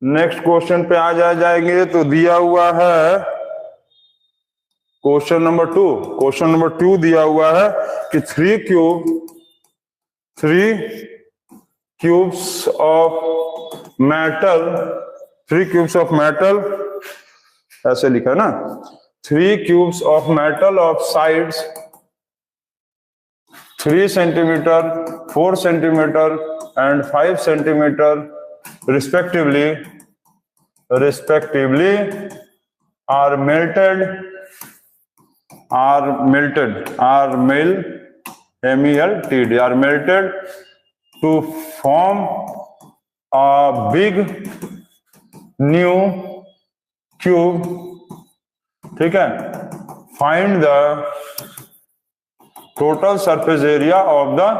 Next question पे आ जाएंगे। तो दिया हुआ है क्वेश्चन नंबर 2। क्वेश्चन नंबर 2 दिया हुआ है कि थ्री क्यूब्स ऑफ मेटल, ऐसे लिखा है ना, 3 cubes of metal of sides 3 centimetre, 4 centimetre and 5 centimetre respectively are melted to form a big new cube। ठीक है, find the total surface area of the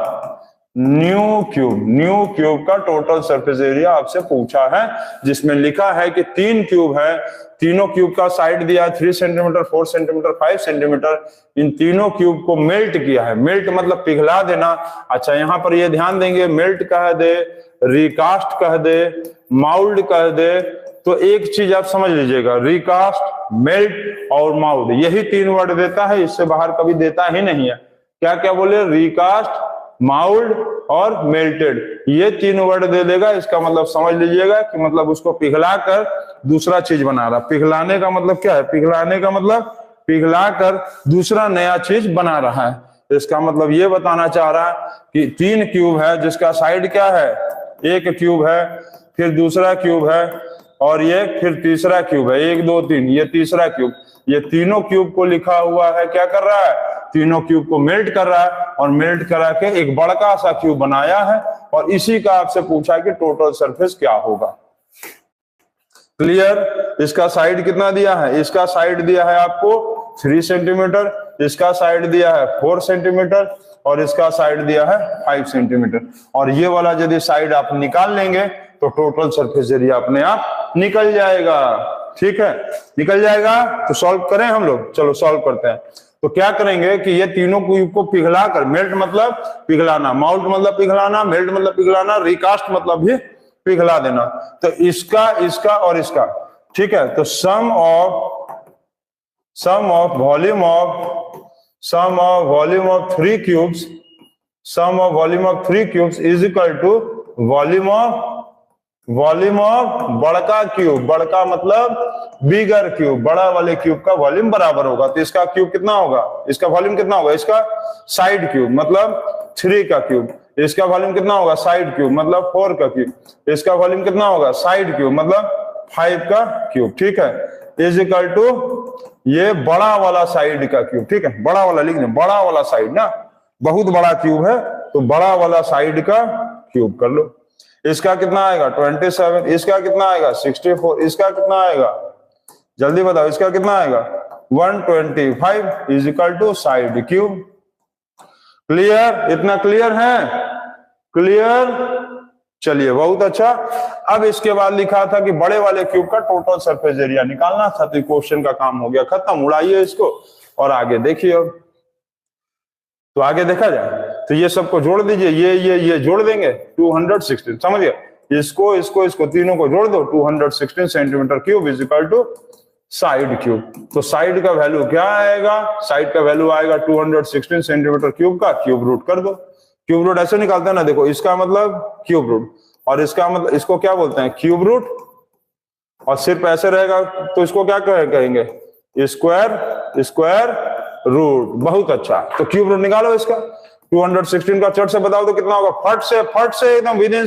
new cube का total surface area आपसे पूछा है, जिसमें लिखा है कि 3 क्यूब है, तीनों क्यूब का साइड दिया है 3 सेंटीमीटर, 4 सेंटीमीटर, 5 सेंटीमीटर। इन तीनों क्यूब को मेल्ट किया है। मेल्ट मतलब पिघला देना। अच्छा, यहां पर ये ध्यान देंगे, मेल्ट कह दे, रिकास्ट कह दे, माउल्ड कह दे, तो एक चीज आप समझ लीजिएगा, रिकास्ट, मेल्ट और माउल्ड, यही 3 वर्ड देता है, इससे बाहर कभी देता ही नहीं है। क्या क्या बोले? रिकास्ट, माउल्ड और मेल्टेड, ये 3 वर्ड दे देगा। इसका मतलब समझ लीजिएगा कि मतलब उसको पिघला कर दूसरा चीज बना रहा। पिघलाने का मतलब क्या है? पिघलाने का मतलब पिघला कर दूसरा नया चीज बना रहा है। इसका मतलब ये बताना चाह रहा है कि 3 क्यूब है, जिसका साइड क्या है? एक क्यूब है, फिर दूसरा क्यूब है, और ये फिर तीसरा क्यूब है। 1 2 3, ये तीसरा क्यूब। ये तीनों क्यूब को लिखा हुआ है, क्या कर रहा है? तीनों क्यूब को मेल्ट कर रहा है, और मेल्ट करा के एक बड़का सा क्यूब बनाया है, और इसी का आपसे पूछा है कि टोटल सरफेस क्या होगा। क्लियर? इसका साइड कितना दिया है? इसका साइड दिया है आपको 3 सेंटीमीटर, इसका साइड दिया है 4 सेंटीमीटर, और इसका साइड दिया है 5 सेंटीमीटर। और ये वाला यदि साइड आप निकाल लेंगे तो टोटल सरफेस एरिया अपने आप निकल जाएगा। ठीक है, निकल जाएगा। तो सॉल्व करें हम लोग, चलो सॉल्व करते हैं। तो क्या करेंगे कि ये तीनों क्यूब को पिघला कर, मेल्ट मतलब पिघलाना, माउल्ट मतलब पिघलाना, मेल्ट मतलब पिघलाना, रिकास्ट मतलब भी पिघला देना। तो इसका और इसका, ठीक है। तो sum of volume of 3 cubes is equal to volume of बड़का क्यूब। बड़का मतलब बिगर क्यूब, बड़ा वाले क्यूब का वॉल्यूम बराबर होगा। तो इसका क्यूब कितना होगा? इसका वॉल्यूम कितना होगा? इसका साइड क्यूब मतलब 3 का क्यूब। इसका वॉल्यूम कितना होगा? साइड क्यूब मतलब 4 का क्यूब। इसका वॉल्यूम कितना होगा? साइड क्यूब मतलब 5 का क्यूब। ठीक है, इज इक्वल टू ये बड़ा वाला साइड का क्यूब। ठीक है, बड़ा वाला लिख दें, बड़ा वाला साइड ना, बहुत बड़ा क्यूब है तो बड़ा वाला साइड का क्यूब कर लो। इसका कितना आएगा? 27। इसका कितना आएगा? 64। इसका कितना आएगा? जल्दी बताओ, इसका कितना आएगा? 125 is equal to side cube. Clear? इतना क्लियर है? क्लियर? चलिए, बहुत अच्छा। अब इसके बाद लिखा था कि बड़े वाले क्यूब का टोटल सरफेस एरिया निकालना था। तो क्वेश्चन का काम हो गया खत्म। उड़ाइए इसको और आगे देखिए। अब तो आगे देखा जाए तो ये सबको जोड़ दीजिए, ये जोड़ देंगे 216। समझिए, इसको तीनों को जोड़ दो। 216 centimetre cube is equal to side cube. तो साइड का वैल्यू क्या आएगा? साइड का वैल्यू आएगा 216 सेंटीमीटर क्यूब का क्यूब रूट कर दो। क्यूब रूट ऐसे निकालते हैं ना, देखो इसका मतलब क्यूब रूट, और इसका मतलब, इसको क्या बोलते हैं? Cube root. और सिर्फ ऐसे रहेगा तो इसको क्या कहेंगे? Square root. बहुत अच्छा। तो क्यूब रूट निकालो इसका। 216 का चट से बताओ तो कितना होगा? फट से एकदम विद इन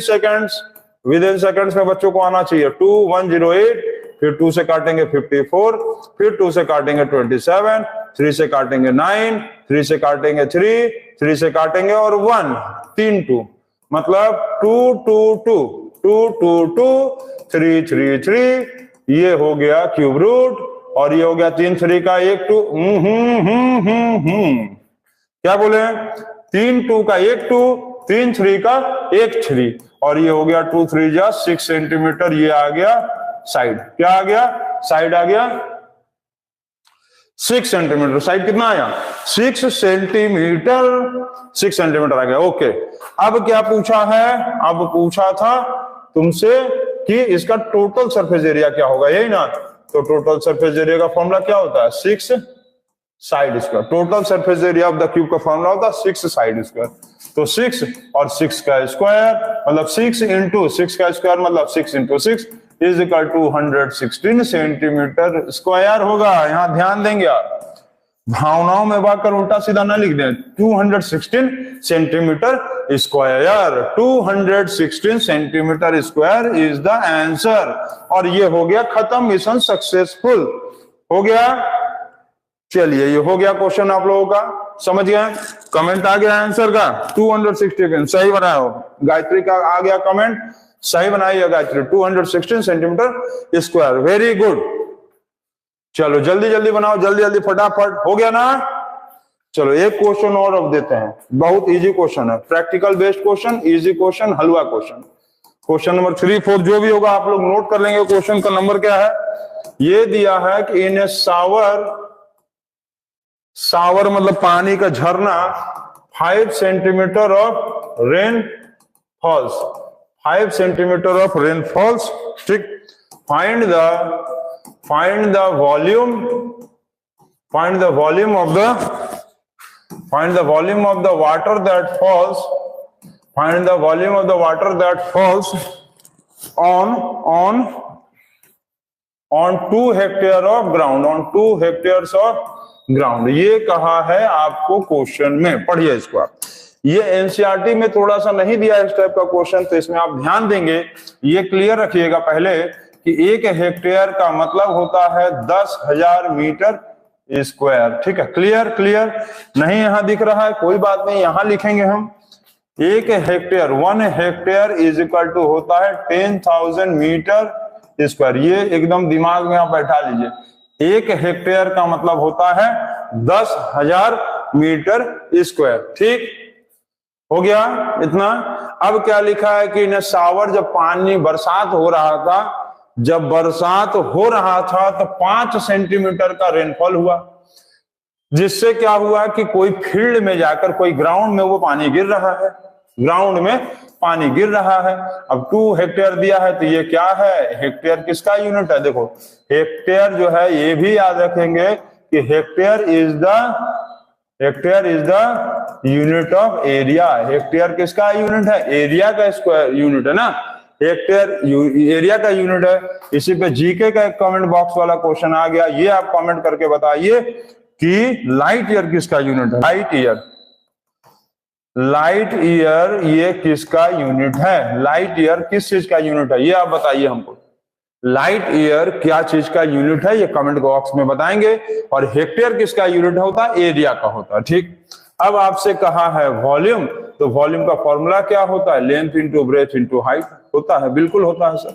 सेकंड्स में बच्चों को आना चाहिए। 2108, फिर 2 से काटेंगे 54, फिर 2 से काटेंगे 27, 3 से काटेंगे 9, 3 से काटेंगे 3, 3 से काटेंगे और 1, 3 2, मतलब 2 2 2 2 2 2 3 3 3। ये हो गया क्यूब रूट, और ये हो गया 3 3 का 1 2। क्या बोले? 3 2 का 1 2, 3 3 का 1 3, और ये हो गया 2 3 जा 6 सेंटीमीटर। ये आ गया साइड। क्या आ गया? साइड आ गया 6 सेंटीमीटर। साइड कितना आया? 6 सेंटीमीटर। 6 सेंटीमीटर आ गया। ओके, अब क्या पूछा है? अब पूछा था तुमसे कि इसका टोटल सरफेस एरिया क्या होगा, यही ना। तो टोटल सरफेस एरिया का फॉर्मूला क्या होता है, 6 side square. Total surface area of the cube का फॉर्मूला होता है 6 साइड स्क्वायर। तो 6 और 6 का स्क्वायर मतलब 6 इंटू 6 का स्क्वायर मतलब 6 into 6 is equal to 116 centimetre square होगा। यहां ध्यान देंगे आप, भावनाओं में भागकर उल्टा सीधा ना लिख दें। 216 centimetre square, 216 centimetre square is the answer. और ये हो गया खत्म, मिशन सक्सेसफुल हो गया। चलिए ये हो गया क्वेश्चन आप लोगों का, समझ गए। कमेंट आ गया आंसर का 216 सही बनाया हो। गायत्री का आ गया कमेंट, सही बनाइए Gayatri, 216 centimetre square, very good. चलो जल्दी जल्दी बनाओ, जल्दी जल्दी फटाफट, हो गया ना। चलो एक क्वेश्चन और अब देते हैं, बहुत इजी क्वेश्चन है, practical based question, easy question, हलवा क्वेश्चन। क्वेश्चन नंबर 3, 4 जो भी होगा आप लोग नोट कर लेंगे। क्वेश्चन का नंबर क्या है, ये दिया है कि इन ए सावर मतलब पानी का झरना, 5 centimetre of rain falls, 5 centimetre of rain falls, ठीक। Find the volume of the water that falls, find the volume of the water that falls on 2 hectare of ground, on 2 hectares of ground. ये कहा है आपको question में, पढ़िए इसको आप। ये एनसीईआरटी में थोड़ा सा नहीं दिया इस टाइप का क्वेश्चन, तो इसमें आप ध्यान देंगे, ये क्लियर रखिएगा पहले कि 1 हेक्टेयर का मतलब होता है 10,000 मीटर स्क्वायर, ठीक है। क्लियर क्लियर, नहीं यहां दिख रहा है कोई बात नहीं, यहां लिखेंगे हम 1 hectare, 1 hectare is equal to होता है 10,000 मीटर स्क्वायर। ये एकदम दिमाग में आप बैठा लीजिए, 1 हेक्टेयर का मतलब होता है 10,000 मीटर स्क्वायर, ठीक हो गया इतना। अब क्या लिखा है कि सावर, जब पानी बरसात हो रहा था, जब बरसात हो रहा था तो 5 सेंटीमीटर का रेनफॉल हुआ, जिससे क्या हुआ कि कोई फील्ड में जाकर, कोई ग्राउंड में वो पानी गिर रहा है, ग्राउंड में पानी गिर रहा है। अब 2 हेक्टेयर दिया है तो ये क्या है, हेक्टेयर किसका यूनिट है, देखो हेक्टेयर जो है, ये भी याद रखेंगे कि hectare is the unit of area. Hectare किसका यूनिट है, एरिया का स्क्वायर यूनिट है ना, हेक्टेयर एरिया का यूनिट है। इसी पे जीके का एक कमेंट बॉक्स वाला क्वेश्चन आ गया, ये आप कमेंट करके बताइए कि लाइट ईयर किसका यूनिट है, लाइट ईयर ये किसका यूनिट है, लाइट ईयर किस चीज का यूनिट है, ये आप बताइए हमको। लाइट ईयर क्या चीज का यूनिट है, ये कमेंट बॉक्स में बताएंगे। और हेक्टेयर किसका यूनिट होता है, एरिया का होता है, ठीक। अब आपसे कहा है वॉल्यूम, तो वॉल्यूम का फॉर्मूला क्या होता है, length into breath into height होता है, बिल्कुल होता है सर।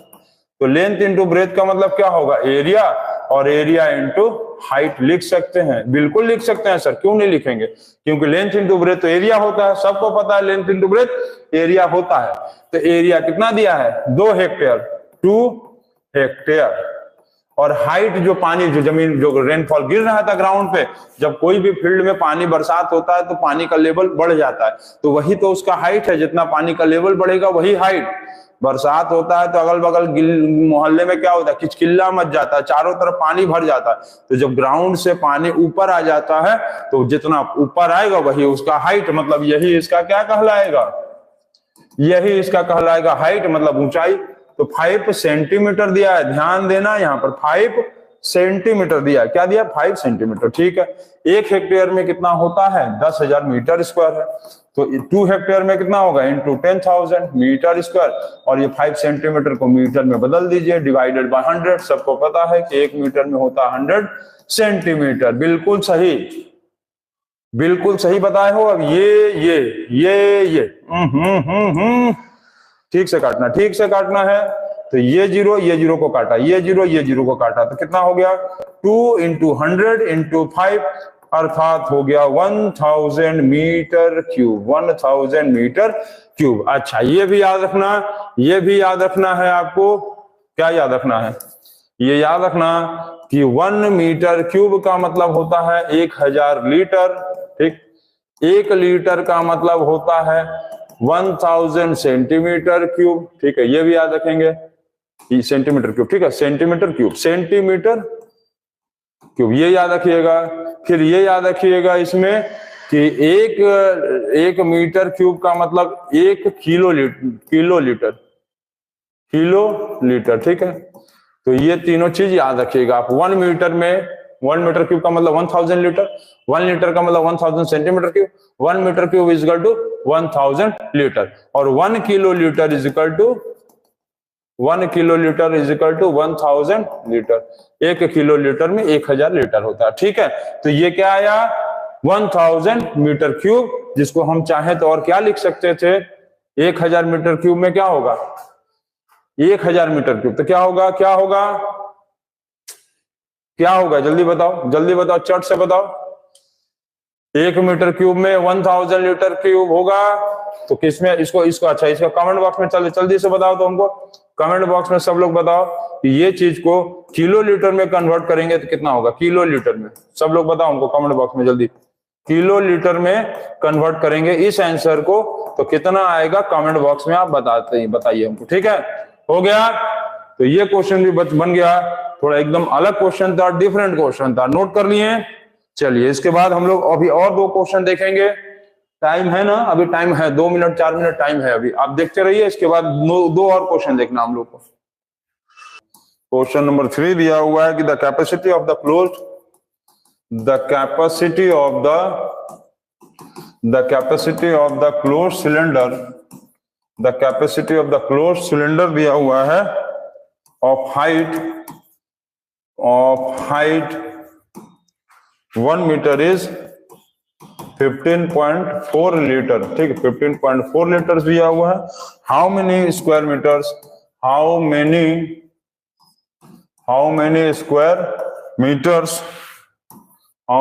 तो लेंथ इंटू ब्रेथ का मतलब क्या होगा, एरिया, और एरिया इंटू हाइट लिख सकते हैं, बिल्कुल लिख सकते हैं सर, क्यों नहीं लिखेंगे, क्योंकि लेंथ इंटू ब्रेथ तो एरिया होता है, सबको पता है लेंथ इंटू ब्रेथ एरिया होता है। तो एरिया कितना दिया है, 2 हेक्टेयर, 2 हेक्टेयर। और हाइट जो पानी, जो जमीन, जो रेनफॉल गिर रहा था ग्राउंड पे, जब कोई भी फील्ड में पानी बरसात होता है तो पानी का लेवल बढ़ जाता है, तो वही तो उसका हाइट है, जितना पानी का लेवल बढ़ेगा वही हाइट। बरसात होता है तो अगल बगल मोहल्ले में क्या होता है, किचकिल्ला मच जाता है, चारों तरफ पानी भर जाता है। तो जब ग्राउंड से पानी ऊपर आ जाता है तो जितना ऊपर आएगा वही उसका हाइट, मतलब यही इसका क्या कहलाएगा, यही इसका कहलाएगा हाइट, मतलब ऊंचाई। तो 5 सेंटीमीटर दिया है, ध्यान देना, यहाँ पर 5 सेंटीमीटर दिया है, क्या दिया, 5 सेंटीमीटर, ठीक है। 1 हेक्टेयर में कितना होता है, 10,000 मीटर स्क्वायर है। तो 2 हेक्टेयर में कितना होगा, इंटू 10,000 मीटर स्क्वायर। और ये 5 सेंटीमीटर को मीटर में बदल दीजिए, डिवाइडेड बाय 100। सबको पता है कि 1 मीटर में होता है 100 सेंटीमीटर। बिल्कुल सही, बिल्कुल सही बताए हो। अब ये ठीक से काटना, ठीक से काटना है। तो ये जीरो को काटा, ये जीरो को काटा, तो कितना हो गया, 2 इंटू 100 इंटू 5, अर्थात हो गया 1000 मीटर क्यूब, 1000 मीटर क्यूब। अच्छा ये भी याद रखना, ये भी याद रखना है आपको, क्या याद रखना है, ये याद रखना कि 1 मीटर क्यूब का मतलब होता है 1000 लीटर, ठीक। 1 लीटर का मतलब होता है 1000 सेंटीमीटर क्यूब, ठीक है, ये भी याद रखेंगे। सेंटीमीटर क्यूब, ठीक है, सेंटीमीटर क्यूब, सेंटीमीटर क्यूब, ये याद रखिएगा। फिर ये याद रखिएगा इसमें कि एक मीटर क्यूब का मतलब 1 किलो लीटर, ठीक है। तो ये तीनों चीज याद रखिएगा आप। 1 मीटर क्यूब का मतलब 1000 लीटर, 1 लीटर का मतलब 1000 centimetre cube, 1 metre cube is equal to 1000 litre, और 1 kilo litre is equal to 1000 litre. 1 kilo litre में 1000 लीटर होता है, ठीक है। तो ये क्या आया, 1000 मीटर क्यूब, जिसको हम चाहे तो और क्या लिख सकते थे, 1000 मीटर क्यूब में क्या होगा, 1000 मीटर क्यूब, तो क्या होगा, जल्दी बताओ, चट से बताओ। 1 मीटर क्यूब में 1000 लीटर क्यूब होगा, तो किसमें इसको अच्छा, इसका कमेंट बॉक्स में जल्दी से बताओ। तो हमको कमेंट बॉक्स में सब लोग बताओ कि ये चीज को किलो लीटर में कन्वर्ट करेंगे तो कितना होगा, किलो लीटर में। सब लोग बताओ हमको कमेंट बॉक्स में जल्दी, किलो लीटर में कन्वर्ट करेंगे इस आंसर को तो कितना आएगा, कमेंट बॉक्स में आप बताइए हमको, ठीक है। हो गया, तो ये क्वेश्चन भी बन गया। थोड़ा एकदम अलग क्वेश्चन था, डिफरेंट क्वेश्चन था, नोट कर लिए। चलिए इसके बाद हम लोग अभी और 2 क्वेश्चन देखेंगे। टाइम है ना, अभी टाइम है 2 मिनट 4 मिनट टाइम है अभी, आप देखते रहिए। इसके बाद 2 और क्वेश्चन देखना हम लोग को। क्वेश्चन नंबर 3 दिया हुआ है कि the capacity of the closed cylinder दिया हुआ है of height 1 metre is 15.4 litre, ठीक है, 15.4 लीटर दिया हुआ है। How many square metres, how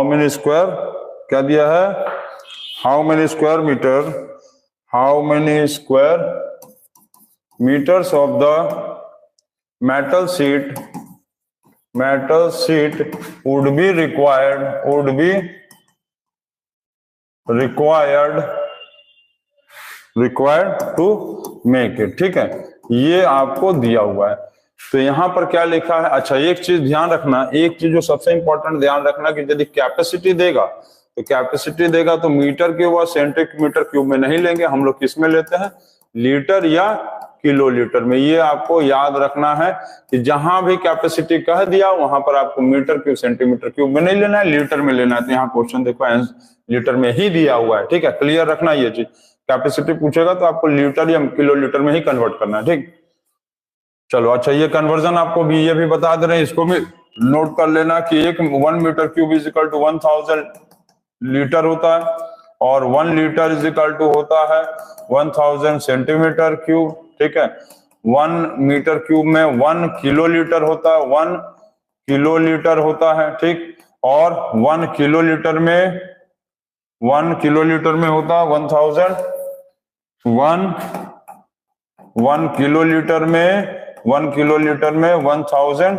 many square क्या दिया है, how many square metres of the metal sheet would be required to make it, ठीक है। ये आपको दिया हुआ है। तो यहां पर क्या लिखा है, अच्छा एक चीज ध्यान रखना, एक चीज जो सबसे इंपॉर्टेंट ध्यान रखना कि यदि कैपेसिटी देगा तो मीटर क्यूब और सेंटीमीटर क्यूब में नहीं लेंगे हम लोग, किस में लेते हैं, लीटर या किलो लीटर में। ये आपको याद रखना है कि जहां भी कैपेसिटी कह दिया वहां पर आपको मीटर क्यूब सेंटीमीटर क्यूब में नहीं लेना है, लीटर में लेना है। तो यहाँ क्वेश्चन देखो लीटर में ही दिया हुआ है, ठीक है, क्लियर रखना ये चीज। कैपेसिटी पूछेगा तो आपको लीटर या किलो लीटर में ही कन्वर्ट करना है, ठीक। चलो अच्छा, ये कन्वर्जन आपको भी ये भी बता दे रहे हैं, इसको भी नोट कर लेना कि 1 metre cube is equal to 1000 litre होता है, और 1 लीटर इज इक्वल टू होता है 1000 सेंटीमीटर क्यूब, ठीक है। 1 मीटर क्यूब में 1 किलो लीटर होता है, 1 किलो लीटर होता है, ठीक। और 1 किलो लीटर में होता है 1000, 1 किलो लीटर में 1000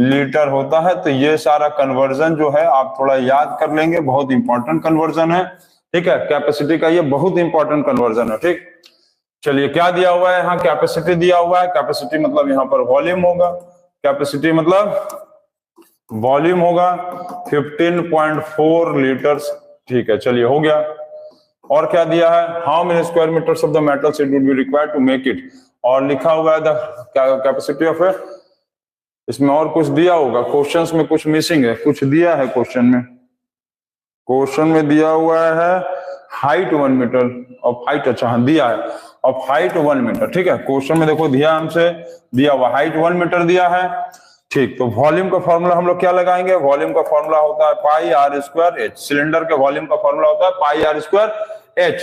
लीटर होता है। तो ये सारा कन्वर्जन जो है आप थोड़ा याद कर लेंगे, बहुत इंपॉर्टेंट कन्वर्जन है, ठीक है। कैपेसिटी का ये बहुत इंपॉर्टेंट कन्वर्जन है, ठीक। चलिए क्या दिया हुआ है, यहाँ कैपेसिटी दिया हुआ है। कैपेसिटी मतलब यहाँ पर वॉल्यूम होगा, कैपेसिटी मतलब वॉल्यूम होगा 15.4 लीटर्स, ठीक है। चलिए हो गया। और क्या दिया है, how many square metres of the metal sheet would be required to make it, और लिखा हुआ है द कैपेसिटी ऑफ ए, इसमें और कुछ दिया होगा, क्वेश्चंस में कुछ मिसिंग है, कुछ दिया है क्वेश्चन में दिया हुआ है हाइट 1 मीटर ऑफ हाइट, अच्छा हाँ दिया है ऑफ हाइट 1 मीटर, ठीक है। क्वेश्चन में देखो हमसे दिया हुआ हाइट 1 मीटर दिया है, ठीक। तो वॉल्यूम का फॉर्मूला हम लोग क्या लगाएंगे, वॉल्यूम का फॉर्मूला होता है पाई आर स्क्वायर एच, सिलेंडर के वॉल्यूम का फॉर्मूला होता है पाई आर स्क्वायर एच।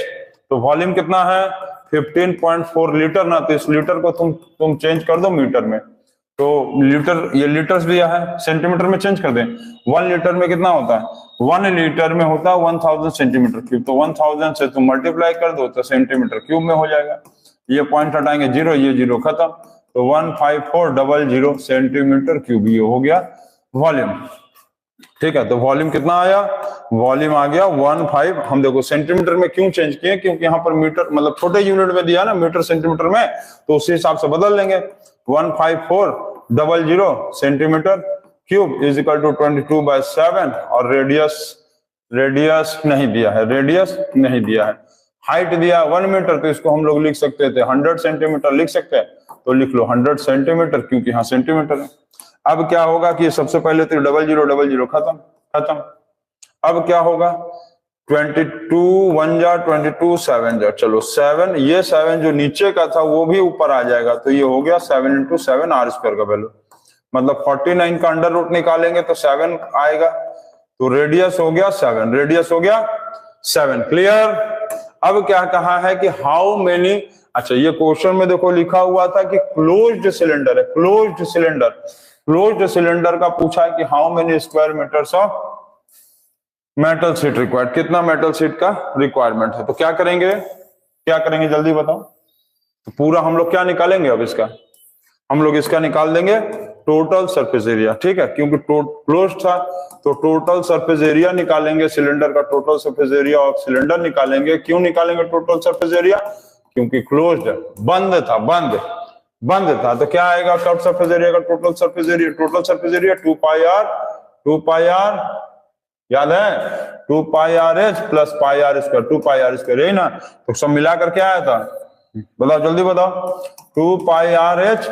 तो वॉल्यूम कितना है 15.4 लीटर ना, तो इस लीटर को तुम चेंज कर दो मीटर में, तो लीटर, ये लीटर्स दिया है, सेंटीमीटर में चेंज कर दें। 1 लीटर में कितना होता है, 1 लीटर में होता है 1000 सेंटीमीटर क्यूब, तो 1000 से तुम मल्टीप्लाई कर दो तो सेंटीमीटर क्यूब में हो जाएगा। ये पॉइंट हटाएंगे 0, ये 0 खत्म, तो 15400 सेंटीमीटर क्यूब, ये हो गया वॉल्यूम, ठीक है। तो वॉल्यूम कितना आया, वॉल्यूम आ गया 15। हम देखो सेंटीमीटर में क्यों चेंज किए, क्योंकि यहाँ पर मीटर मतलब छोटे यूनिट में दिया ना, मीटर सेंटीमीटर में, तो उसी हिसाब से बदल लेंगे। 15400 centimetre cube is equal to 22/7 और रेडियस नहीं दिया है, हाइट दिया 1 मीटर, तो इसको हम लोग लिख सकते थे 100 सेंटीमीटर लिख सकते हैं, तो लिख लो 100 सेंटीमीटर क्योंकि यहाँ सेंटीमीटर है। अब क्या होगा कि सबसे पहले तो 0000 खत्म। अब क्या होगा 22 1 जा 22 7 जा, चलो 7, ये 7 जो नीचे का था वो भी ऊपर आ जाएगा, तो ये हो गया 7 × 7 r² का वैल्यू, मतलब 49 का अंडर रूट निकालेंगे तो 7 आएगा, तो रेडियस हो गया 7, क्लियर। अब क्या कहा है कि हाउ मेनी, अच्छा ये क्वेश्चन में देखो लिखा हुआ था कि क्लोज्ड सिलेंडर है, क्लोज्ड सिलेंडर का पूछा है कि how many square metres of metal sheet required, कितना मेटल शीट का रिक्वायरमेंट है। तो क्या करेंगे जल्दी बताओ। तो पूरा हम लोग क्या निकालेंगे, अब हम लोग इसका निकाल देंगे टोटल सरफेस एरिया, ठीक है, क्योंकि क्लोज था तो टोटल सरफेस एरिया निकालेंगे, सिलेंडर का total surface area of cylinder निकालेंगे। क्यों निकालेंगे टोटल सरफेस एरिया, क्योंकि क्लोज्ड है, बंद था, तो क्या आएगा कर्व सरफेस एरिया का टोटल सरफेस एरिया 2 पाई r याद है 2 पाई RH plus pi r square, 2 पाई r स्क्वायर, यही ना, तो सब मिलाकर क्या आया था, बताओ जल्दी बताओ, 2 पाई RH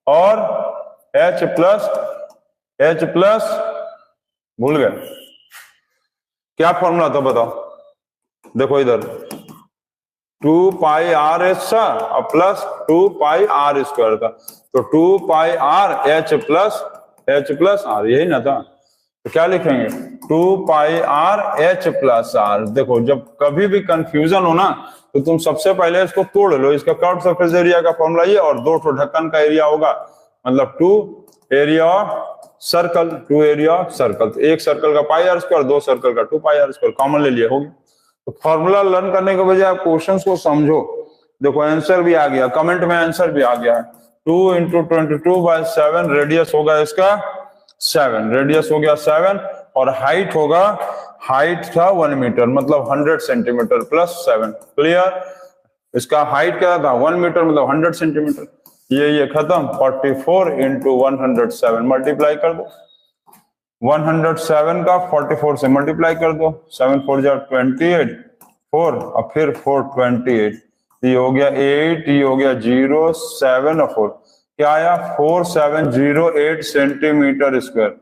और H प्लस भूल गए क्या फॉर्मूला था, बताओ, देखो इधर 2 पाई RH था और प्लस 2 पाई r स्क्वायर था, तो 2 पाई r H प्लस r, यही ना था, तो क्या लिखेंगे 2 पाई r H प्लस r। देखो जब कभी भी कंफ्यूजन हो ना तो तुम सबसे पहले इसको तोड़ लो, इसका कर्व सरफेस एरिया का फॉर्मूला ये, और 2 ढक्कन का एरिया होगा, मतलब 2 एरिया सर्कल, तो एक सर्कल का पाई r स्क्वायर, 2 सर्कल का 2 पाई r स्क्वायर, कॉमन ले लिया, होगी। तो फॉर्मूला लर्न करने के बजाय आप क्वेश्चंस को समझो। देखो आंसर भी आ गया, कमेंट में आंसर भी आ गया है, 2 × 22/7 रेडियस होगा इसका 7, और हाइट था 1 मीटर, मतलब 100 सेंटीमीटर प्लस 7, क्लियर। इसका हाइट क्या था 1 मीटर, मतलब 100 सेंटीमीटर, ये खत्म, 44 × 107 मल्टीप्लाई कर दो, 107 का 44 से मल्टीप्लाई कर दो, 7 4 जा 28, 4 और फिर 4 28, ये हो गया 8, ये हो गया 0 7 और 4, क्या आया 4708 सेंटीमीटर स्क्वायर।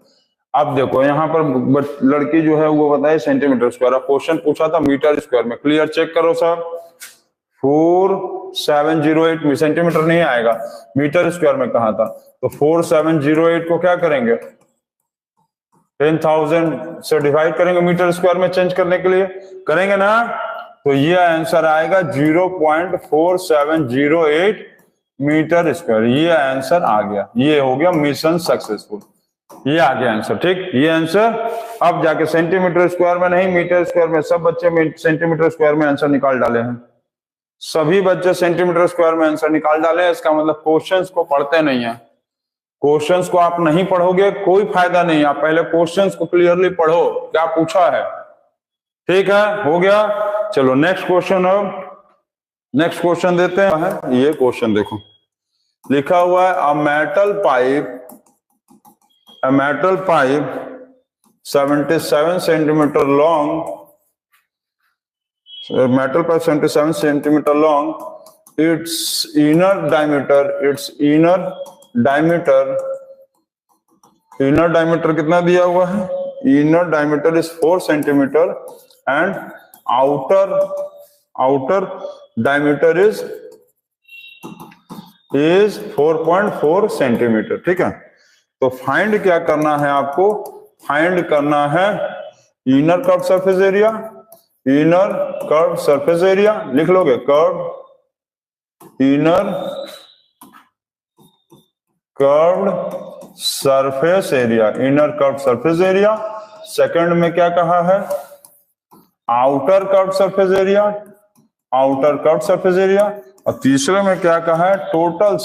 अब देखो यहाँ पर लड़की जो है वो बताए सेंटीमीटर स्क्वायर, अब क्वेश्चन पूछा था मीटर स्क्वायर में, क्लियर, चेक करो सब, 4708 सेंटीमीटर नहीं आएगा, मीटर स्क्वायर में कहा था, तो 4708 को क्या करेंगे 10,000 से डिवाइड करेंगे, मीटर स्क्वायर में चेंज करने के लिए करेंगे ना, तो ये आंसर आएगा 0.4708 मीटर स्क्वायर, ये आंसर आ गया, ये हो गया मिशन सक्सेसफुल, ये आ गया आंसर, ठीक, ये आंसर। अब जाके सेंटीमीटर स्क्वायर में नहीं, मीटर स्क्वायर में, सब बच्चे सेंटीमीटर स्क्वायर में आंसर निकाल डाले हैं, सभी बच्चे सेंटीमीटर स्क्वायर में आंसर निकाल डाले हैं। इसका मतलब क्वेश्चंस को पढ़ते नहीं है, क्वेश्चंस को आप नहीं पढ़ोगे कोई फायदा नहीं, आप पहले क्वेश्चंस को क्लियरली पढ़ो, क्या पूछा है, ठीक है, हो गया। चलो नेक्स्ट क्वेश्चन, अब नेक्स्ट क्वेश्चन देते हैं। ये क्वेश्चन देखो लिखा हुआ है a metal pipe 77 centimetre long, metal pipe 77 centimeter long, its inner diameter कितना दिया हुआ है, inner diameter is 4 centimeter and outer diameter is 4.4 centimetre, ठीक है। तो फाइंड क्या करना है आपको, फाइंड करना है इनर कर्व सरफेस एरिया, लिख लोगे inner curved surface area, second में क्या कहा है आउटर कर्व्ड सरफेस एरिया, और तीसरे में क्या कहा है टोटल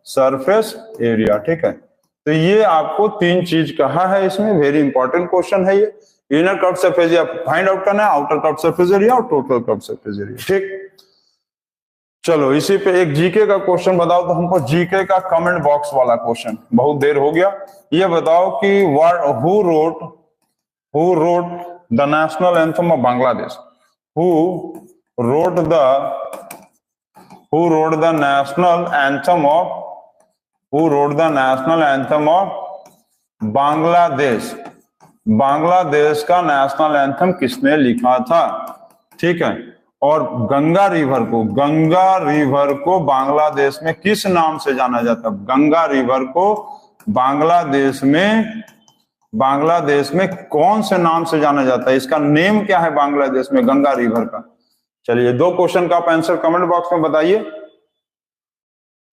सरफेस एरिया, ठीक है। तो ये आपको 3 चीज कहा है इसमें, वेरी इंपॉर्टेंट क्वेश्चन है ये। Inner curve surface area find out करना है, आउटर कर्व सरफेस एरिया और टोटल कर्व सरफेस एरिया, ठीक। चलो इसी पे एक जीके का क्वेश्चन बताओ, तो हमको जीके का कमेंट बॉक्स वाला क्वेश्चन, बहुत देर हो गया। ये बताओ कि who wrote the national anthem of Bangladesh? Who wrote the national anthem of Bangladesh? Bangladesh का नेशनल एंथम किसने लिखा था? ठीक है। और गंगा रिवर को बांग्लादेश में किस नाम से जाना जाता है? गंगा रिवर को बांग्लादेश में कौन से नाम से जाना जाता है? इसका नेम क्या है बांग्लादेश में गंगा रिवर का? चलिए 2 क्वेश्चन का आप आंसर कमेंट बॉक्स में बताइए।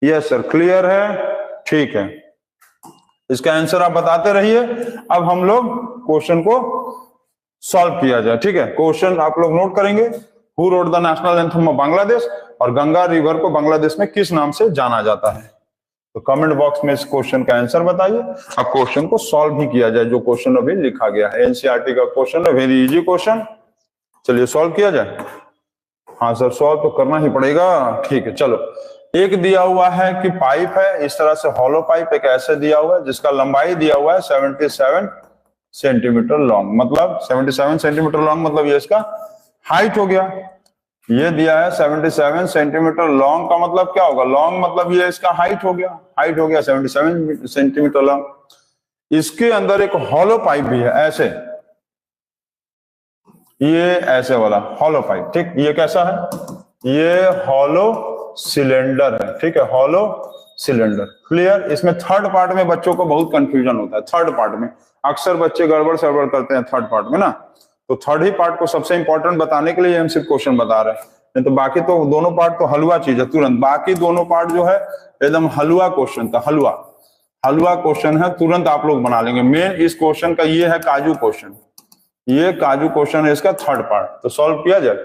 यस सर, क्लियर है, ठीक है। इसका आंसर आप बताते रहिए। अब हम लोग क्वेश्चन को सॉल्व किया जाए, ठीक है। क्वेश्चन आप लोग नोट करेंगे, who wrote the national anthem of Bangladesh, और गंगा रिवर को बांग्लादेश में किस नाम से जाना जाता है? तो कमेंट बॉक्स में इस क्वेश्चन का आंसर बताइए। अब क्वेश्चन को सॉल्व भी किया जाए, जो क्वेश्चन अभी लिखा गया है। एनसीईआरटी का क्वेश्चन है, वेरी इजी क्वेश्चन। चलिए सॉल्व किया जाए। हाँ सर, सॉल्व तो करना ही पड़ेगा, ठीक है। चलो, एक दिया हुआ है कि पाइप है इस तरह से, हॉलो पाइप एक ऐसे दिया हुआ है जिसका लंबाई दिया हुआ है 77 सेंटीमीटर लॉन्ग, मतलब 77 सेंटीमीटर लॉन्ग, मतलब ये इसका हाइट हो गया। ये दिया है 77 सेंटीमीटर लॉन्ग, का मतलब क्या होगा? लॉन्ग मतलब ये इसका हाइट हो गया, 77 सेंटीमीटर लॉन्ग। इसके अंदर एक हॉलो पाइप भी है ऐसे, ये ऐसे वाला हॉलो पाइप, ठीक। ये कैसा है? ये हॉलो सिलेंडर है, ठीक है, हॉलो सिलेंडर। क्लियर? इसमें थर्ड पार्ट में बच्चों को बहुत कंफ्यूजन होता है। थर्ड पार्ट में अक्सर बच्चे गड़बड़ सड़बड़ करते हैं थर्ड पार्ट में ना, तो थर्ड ही पार्ट को सबसे इंपॉर्टेंट बताने के लिए हम सिर्फ क्वेश्चन बता रहे हैं, नहीं तो बाकी तो दोनों पार्ट तो हलवा चीज है तुरंत। बाकी दोनों पार्ट जो है एकदम हलवा क्वेश्चन था, हलवा क्वेश्चन है, तुरंत आप लोग बना लेंगे। मेन इस क्वेश्चन का ये है काजू क्वेश्चन, ये काजू क्वेश्चन है इसका थर्ड पार्ट। तो सॉल्व किया जाए।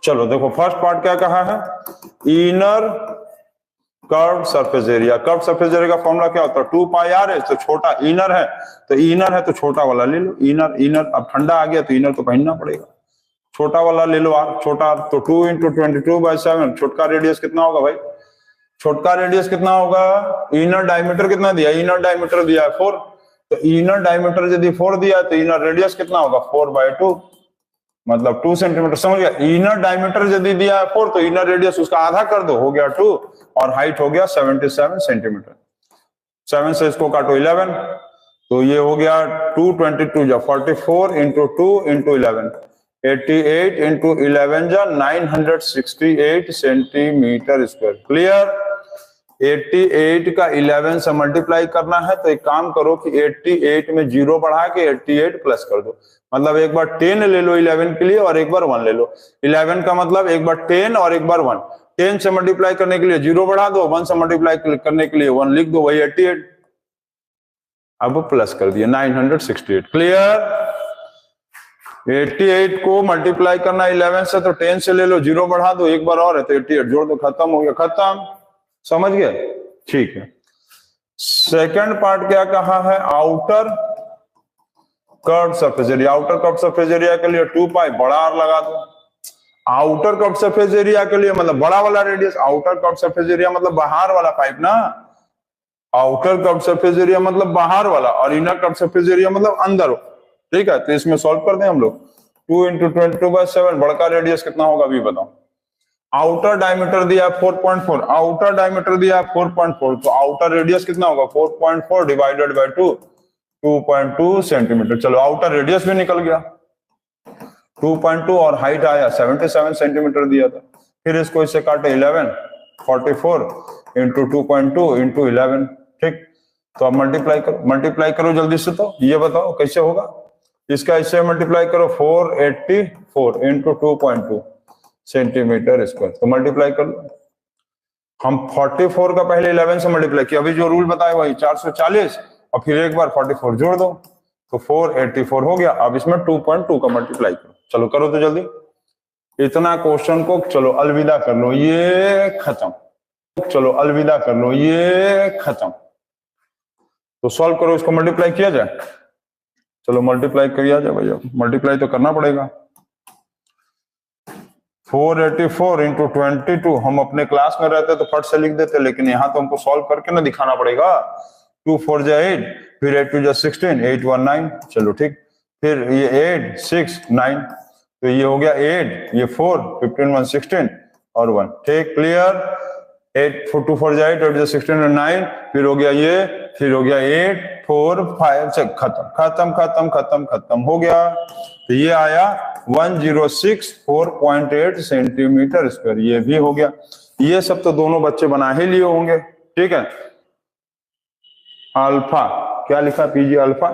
चलो देखो, फर्स्ट पार्ट क्या कहा है? Inner curve surface area. Curve surface area का फॉर्मूला क्या होता है? 2 पाई आर है, तो छोटा इनर है, तो इनर है तो छोटा वाला ले लो। इनर अब ठंडा आ गया तो इनर तो पहनना पड़ेगा, छोटा वाला ले लो आर, छोटा तो 2 × 22/7। छोटका रेडियस कितना होगा भाई? छोटका रेडियस कितना होगा? इनर डायमीटर कितना दिया? इनर डायमीटर दिया है 4, तो इनर डायमीटर यदि 4 दिया तो इनर रेडियस कितना होगा? 4/2, मतलब 2 सेंटीमीटर। समझ गया? इनर डायमीटर यदि दिया है 4, तो इनर रेडियस उसका आधा कर दो, हो गया 2, और हाइट हो गया 77 सेंटीमीटर। 7 से इसको काटो 11, तो ये हो गया 222 जा 44 × 2 × 11, 88 × 11 जा 968 सेंटीमीटर स्क्वायर। क्लियर? 88 का 11 से मल्टीप्लाई करना है, तो एक काम करो कि 88 में 0 बढ़ा के 88 प्लस कर दो, मतलब एक बार 10 ले लो 11 के लिए और एक बार 1 ले लो। 11 का मतलब एक बार 10 और एक बार 1। 10 से मल्टीप्लाई करने के लिए 0 बढ़ा दो, 1 से मल्टीप्लाई करने के लिए 1 लिख दो, वही 88। अब प्लस कर दिया 968। क्लियर? 88 को मल्टीप्लाई करना 11 से, तो 10 से ले लो, 0 बढ़ा दो, एक बार और है तो 88 जोड़ दो, खत्म हो गया, खत्म। समझ गए? ठीक है। सेकंड पार्ट क्या कहा है? Outer curve surface area. Outer curve surface area के लिए 2 पाई, बड़ा आर लगा दो। आउटर कर्व सरफेस एरिया के लिए मतलब बड़ा वाला radius, outer curve surface area मतलब बाहर वाला पाइप ना, आउटर कर्व सरफेस एरिया मतलब बाहर वाला, और इनर कर्व सरफेस एरिया मतलब अंदर। ठीक है, तो इसमें सॉल्व कर दें हम लोग। 2 × 22/7, बड़का रेडियस कितना होगा अभी बताओ? आउटर डायमीटर दिया 4.4, आउटर डायमीटर दिया 4.4, तो आउटर रेडियस कितना होगा? 4.4 डिवाइडेड बाय 2, 2.2 सेंटीमीटर। चलो आउटर रेडियस भी निकल गया 2.2, और हाइट आया 77 सेंटीमीटर दिया था। फिर इसको इससे काटे 11, 44 × 2.2 × 11। ठीक, तो अब मल्टीप्लाई करो जल्दी से। तो ये बताओ कैसे होगा? इसका इससे मल्टीप्लाई करो, 484 × 2.2 सेंटीमीटर स्क्वायर। तो मल्टीप्लाई कर लो। हम 44 का पहले 11 से मल्टीप्लाई किया, अभी जो रूल बताया वही 440, और फिर एक बार 44 जोड़ दो, तो 484 हो गया। अब इसमें 2.2 का मल्टीप्लाई करो। चलो करो तो जल्दी। इतना क्वेश्चन को चलो अलविदा कर लो, ये खत्म। चलो अलविदा कर लो, ये खत्म। तो सॉल्व करो, इसको मल्टीप्लाई किया जाए। चलो मल्टीप्लाई किया जाए भैया, मल्टीप्लाई तो करना पड़ेगा। 484 इंटू 22, हम अपने क्लास में रहते तो फट से लिख देते, लेकिन यहाँ तो हमको सॉल्व करके ना दिखाना पड़ेगा। 2 4 जा 8, फिर 8 2 जा 16, 8 1 9, चलो ठीक। फिर ये 8 6 9, तो ये हो गया 8, ये 4, 15 1 16 और 1, ठीक क्लियर। 8 4 2 4 जा 8, 8 जा 16 और 9, फिर हो गया ये, फिर हो गया 8 4 5 से खत्म खत्म खत्म खत्म खत्म हो गया। तो ये आया 1064.8 सेंटीमीटर स्क्वायर, ये भी हो गया। ये सब तो दोनों बच्चे बना ही लिए होंगे, ठीक है। अल्फा क्या लिखा पीजी अल्फा।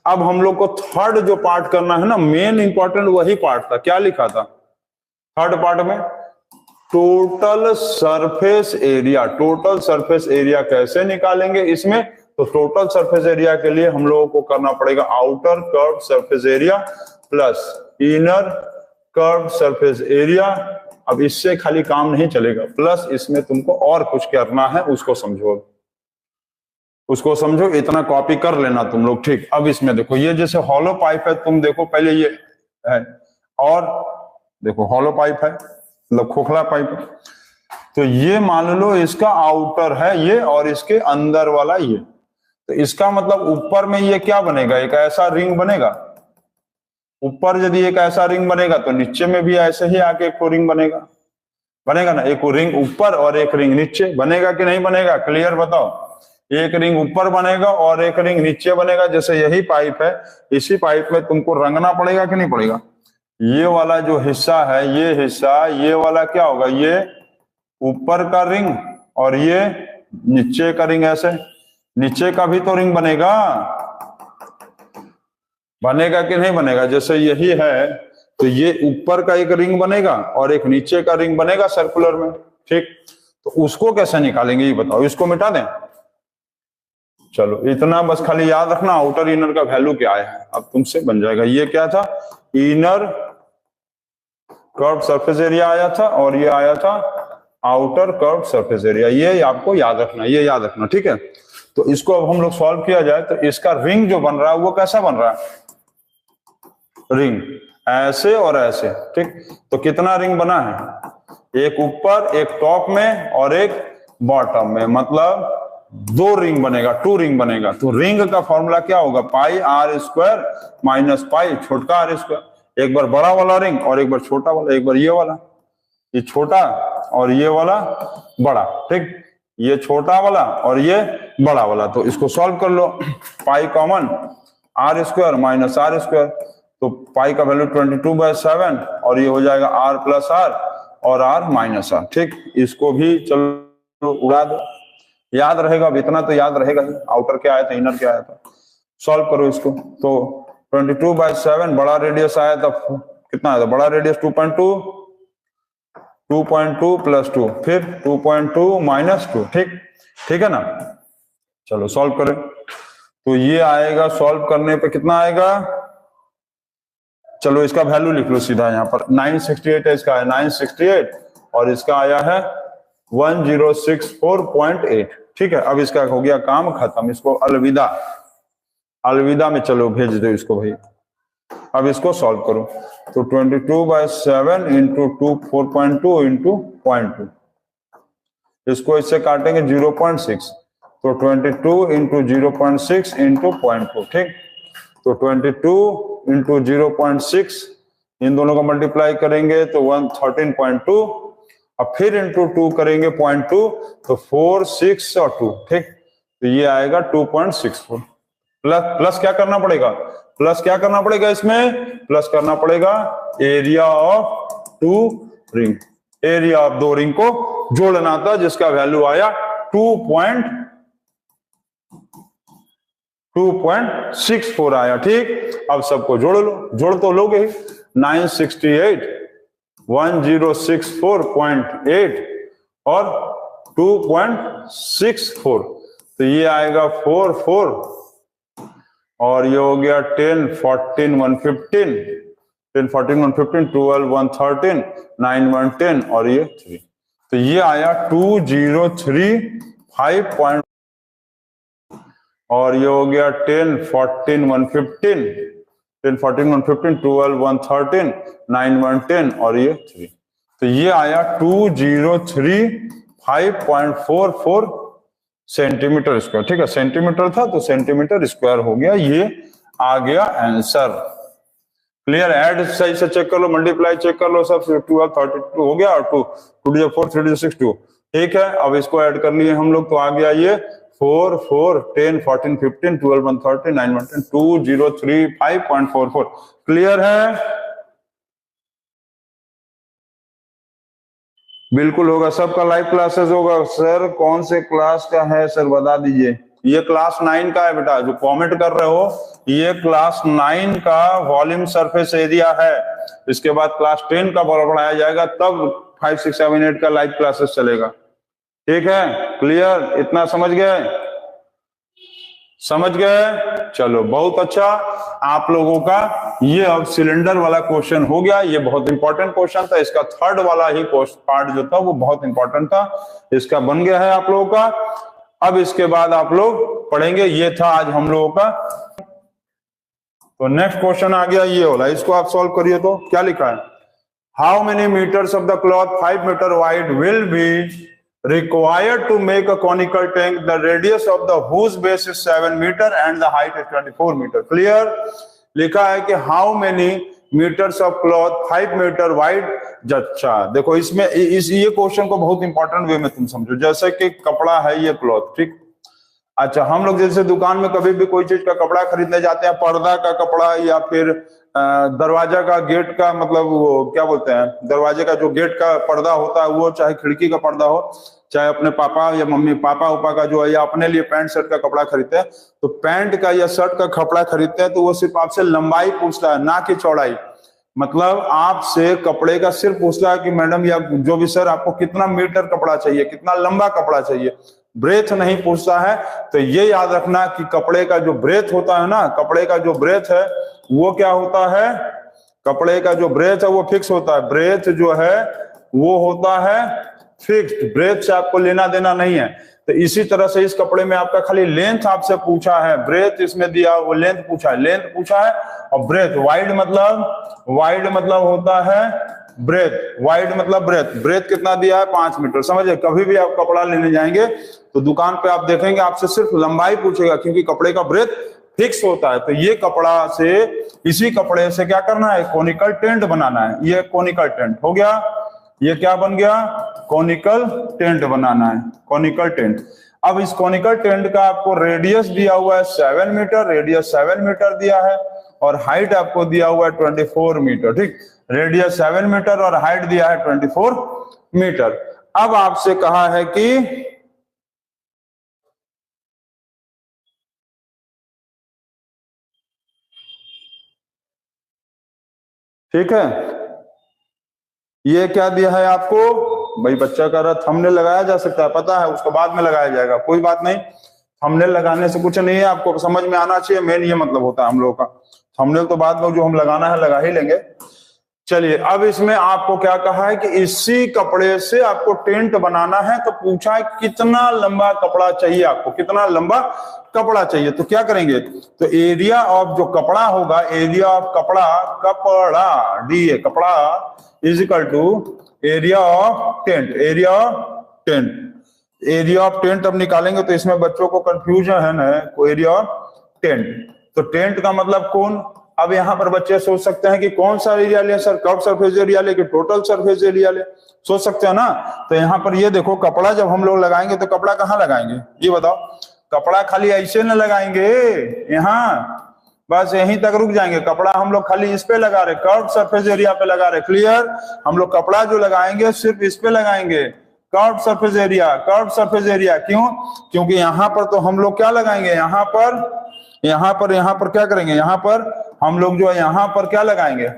अब हम लोग को थर्ड जो पार्ट करना है ना, मेन इंपॉर्टेंट वही पार्ट था। क्या लिखा था थर्ड पार्ट में? Total surface area. Total surface area कैसे निकालेंगे इसमें? तो टोटल सरफेस एरिया के लिए हम लोगों को करना पड़ेगा outer curve surface area plus inner curve surface area. अब इससे खाली काम नहीं चलेगा, प्लस इसमें तुमको और कुछ करना है, उसको समझो, उसको समझो, इतना कॉपी कर लेना तुम लोग, ठीक। अब इसमें देखो, ये जैसे हॉलो पाइप है, तुम देखो पहले ये है, और देखो हॉलो पाइप है, मतलब खोखला पाइप है। तो ये मान लो इसका आउटर है ये, और इसके अंदर वाला ये। तो इसका मतलब ऊपर में ये क्या बनेगा? एक ऐसा रिंग बनेगा। ऊपर यदि एक ऐसा रिंग बनेगा तो नीचे में भी ऐसे ही आके एक रिंग बनेगा, बनेगा ना। एक रिंग ऊपर और एक रिंग नीचे, बनेगा कि नहीं बनेगा? क्लियर बताओ। एक रिंग ऊपर बनेगा और एक रिंग नीचे बनेगा। जैसे यही पाइप है, इसी पाइप में तुमको रंगना पड़ेगा कि नहीं पड़ेगा? ये वाला जो हिस्सा है, ये हिस्सा, ये वाला क्या होगा? ये ऊपर का रिंग और ये नीचे का रिंग। ऐसे नीचे का भी तो रिंग बनेगा, बनेगा कि नहीं बनेगा? जैसे यही है तो ये ऊपर का एक रिंग बनेगा और एक नीचे का रिंग बनेगा सर्कुलर में, ठीक। तो उसको कैसे निकालेंगे ये बताओ। इसको मिटा दें? चलो इतना बस खाली याद रखना, आउटर इनर का वैल्यू क्या है, अब तुमसे बन जाएगा। ये क्या था? इनर कर्व सरफेस एरिया आया था, और ये आया था आउटर कर्व सरफेस एरिया। ये आपको याद रखना, ये याद रखना, ठीक है। तो इसको अब हम लोग सॉल्व किया जाए तो इसका रिंग जो बन रहा है वो कैसा बन रहा है? रिंग ऐसे और ऐसे, ठीक। तो कितना रिंग बना है? एक ऊपर, एक टॉप में और एक बॉटम में, मतलब 2 रिंग बनेगा, 2 रिंग बनेगा। तो रिंग का फॉर्मूला क्या होगा? पाई आर स्क्वायर माइनस पाई छोटा आर स्क्वायर। एक बार बड़ा वाला रिंग और एक बार छोटा वाला, एक बार ये वाला, ये छोटा और ये वाला बड़ा, ठीक। ये छोटा वाला और ये बड़ा वाला। तो इसको सॉल्व कर लो। Pi common, R square minus R square, तो पाई का वैल्यू 22/7 और ये हो जाएगा आर प्लस आर और आर माइनस आर, ठीक। इसको भी चलो उड़ा दो, याद रहेगा। अब इतना तो याद रहेगा ही, आउटर क्या आया था, इनर क्या आया था। सॉल्व करो इसको। तो 22/7 बड़ा रेडियस आया था, कितना आया था बड़ा रेडियस? 2.2, 2.2 प्लस 2, फिर 2.2 माइनस 2, ठीक, ठीक है ना। चलो सॉल्व करें। तो ये आएगा, सॉल्व करने पे कितना आएगा? चलो इसका वैल्यू लिख लो सीधा यहाँ पर। 968 है इसका, है 968, और इसका आया है 1064.8, ठीक है। अब इसका हो गया काम खत्म, इसको अलविदा, अलविदा में चलो भेज दो इसको भाई। अब इसको सॉल्व करो। तो 22/7 इंटू 4.2 इंटू 0.2, इसको इससे काटेंगे 0.6, तो 22 इंटू 0.6 इंटू 0.2, ठीक। तो 22 इंटू 0.6, इन दोनों को मल्टीप्लाई करेंगे तो 113.2, अब फिर इंटू 2 करेंगे 0.2, तो 4 6 और 2, ठीक। तो ये आएगा 2.64। प्लस क्या करना पड़ेगा? प्लस क्या करना पड़ेगा इसमें? प्लस करना पड़ेगा area of 2 ring. Area of 2 ring को जोड़ना था, जिसका वैल्यू आया 2.64 आया, ठीक। अब सबको जोड़ लो, जोड़ तो लोगे ही। 968, 1064.8 और 2.64, तो ये आएगा 44, और ये हो गया 10 14 115, 10 14 115, 12 113, 9 110 और ये 3, तो ये आया 2035. और ये हो गया 10 14 115, 10 14 115, 12 113, 9 110 और ये 3, तो ये आया 2035.44 सेंटीमीटर स्क्वायर। ठीक है, सेंटीमीटर था तो सेंटीमीटर स्क्वायर हो गया, ये आ गया आंसर। क्लियर? ऐड सही से चेक कर लो, मल्टीप्लाई चेक कर लो, सब 12 32 हो गया और 2 2 4 3 6 2। ठीक है, अब इसको ऐड कर लिए हम लोग तो आ गया ये 4 4 10 14 15 12 1 30 9 1 10 2035.44। क्लियर है? बिल्कुल होगा, सबका लाइव क्लासेस होगा। सर कौन से क्लास का है सर बता दीजिए। ये क्लास 9 का है बेटा, जो कमेंट कर रहे हो ये क्लास 9 का वॉल्यूम सरफेस एरिया है। इसके बाद क्लास 10 का पढ़ाया जाएगा, तब 5 6 7 8 का लाइव क्लासेस चलेगा। ठीक है, क्लियर? इतना समझ गए? समझ गए? चलो बहुत अच्छा आप लोगों का ये अब सिलेंडर वाला क्वेश्चन हो गया। ये बहुत इंपॉर्टेंट क्वेश्चन था, इसका थर्ड वाला ही पार्ट जो था वो बहुत इंपॉर्टेंट था, इसका बन गया है आप लोगों का। अब इसके बाद आप लोग पढ़ेंगे, ये था आज हम लोगों का। तो नेक्स्ट क्वेश्चन आ गया ये वाला, इसको आप सॉल्व करिए। तो क्या लिखा है? How many metres of the cloth 5 metre wide will be required to make a conical tank, the radius of the whose base is 7 meter and the height is 24 meter. Clear? लिखा है कि how many meters of cloth 5 meter wide। अच्छा देखो, इसमें ये question को बहुत important way में तुम समझो। जैसे कि कपड़ा है ये क्लॉथ, ठीक। अच्छा, हम लोग जैसे दुकान में कभी भी कोई चीज का कपड़ा खरीदने जाते हैं, पर्दा का कपड़ा या फिर दरवाजा का, गेट का, मतलब वो क्या बोलते हैं, दरवाजे का जो गेट का पर्दा होता है वो, चाहे खिड़की का पर्दा हो, चाहे अपने पापा या मम्मी पापा उपा का जो है, या अपने लिए पैंट शर्ट का कपड़ा खरीदते हैं, तो पैंट का या शर्ट का कपड़ा खरीदते हैं तो वो सिर्फ आपसे लंबाई पूछता है, ना कि चौड़ाई। मतलब आपसे कपड़े का सिर्फ पूछता है कि मैडम या जो भी सर आपको कितना मीटर कपड़ा चाहिए, कितना लंबा कपड़ा चाहिए, ब्रेथ नहीं पूछता है। तो ये याद रखना कि कपड़े का जो ब्रेथ होता है ना, कपड़े का जो ब्रेथ है वो क्या होता है, कपड़े का जो ब्रेथ है वो फिक्स होता है। ब्रेथ जो है वो होता है फिक्स्ड, ब्रेथ से आपको लेना देना नहीं है। तो इसी तरह से इस कपड़े में आपका खाली लेंथ आपसे पूछा है, ब्रेथ इसमें दिया वो लेंथ पूछा है, लेंथ पूछा है। और ब्रेथ वाइड मतलब होता है ब्रेथ, वाइड मतलब ब्रेथ, ब्रेथ कितना दिया है 5 मीटर। समझे? कभी भी आप कपड़ा लेने जाएंगे तो दुकान पे आप देखेंगे आपसे सिर्फ लंबाई पूछेगा, क्योंकि कपड़े का ब्रेथ फिक्स होता है। तो ये कपड़ा से, इसी कपड़े से क्या करना है, कोनिकल टेंट बनाना है। ये कोनिकल टेंट हो गया, ये क्या बन गया, कोनिकल टेंट बनाना है, कोनिकल टेंट। अब इस कोनिकल टेंट का आपको रेडियस दिया हुआ है 7 मीटर, रेडियस 7 मीटर दिया है, और हाइट आपको दिया हुआ है 24 मीटर। ठीक, रेडियस 7 मीटर और हाइट दिया है 24 मीटर। अब आपसे कहा है कि ठीक है, ये क्या दिया है आपको, भाई बच्चा कह रहा थंबनेल लगाया जा सकता है, पता है, उसको बाद में लगाया जाएगा, कोई बात नहीं। थंबनेल लगाने से कुछ नहीं है, आपको समझ में आना चाहिए, मेन ये मतलब होता है हम लोगों का। थंबनेल तो बाद में जो हम लगाना है लगा ही लेंगे। चलिए, अब इसमें आपको क्या कहा है कि इसी कपड़े से आपको टेंट बनाना है। तो पूछा है कितना लंबा कपड़ा चाहिए आपको, कितना लंबा कपड़ा चाहिए। तो क्या करेंगे, तो एरिया ऑफ जो कपड़ा होगा, एरिया ऑफ कपड़ा डी ए कपड़ा is equal to area of tent, area of tent. Area of tent अब निकालेंगे तो इसमें बच्चों को कंफ्यूजन है ना, एरिया ऑफ टेंट। तो टेंट का मतलब कौन, अब यहाँ पर बच्चे सोच सकते हैं कि कौन सा एरिया ले सर, कर्व सरफेस एरिया ले कि टोटल सरफेस एरिया ले, सोच सकते हैं ना। तो यहाँ पर ये देखो, कपड़ा जब हम लोग लगाएंगे तो कपड़ा कहाँ लगाएंगे, ये बताओ। कपड़ा खाली ऐसे न लगाएंगे, यहाँ बस यहीं तक रुक जाएंगे। कपड़ा हम लोग खाली इस पे लगा रहे, कर्व सरफेस एरिया पे लगा रहे। क्लियर? हम लोग कपड़ा जो लगाएंगे सिर्फ इस पे लगाएंगे, curve surface area, curve surface area. क्यों? क्योंकि यहाँ पर तो हम लोग क्या लगाएंगे, यहाँ पर क्या करेंगे, यहाँ पर हम लोग जो है यहाँ पर क्या लगाएंगे,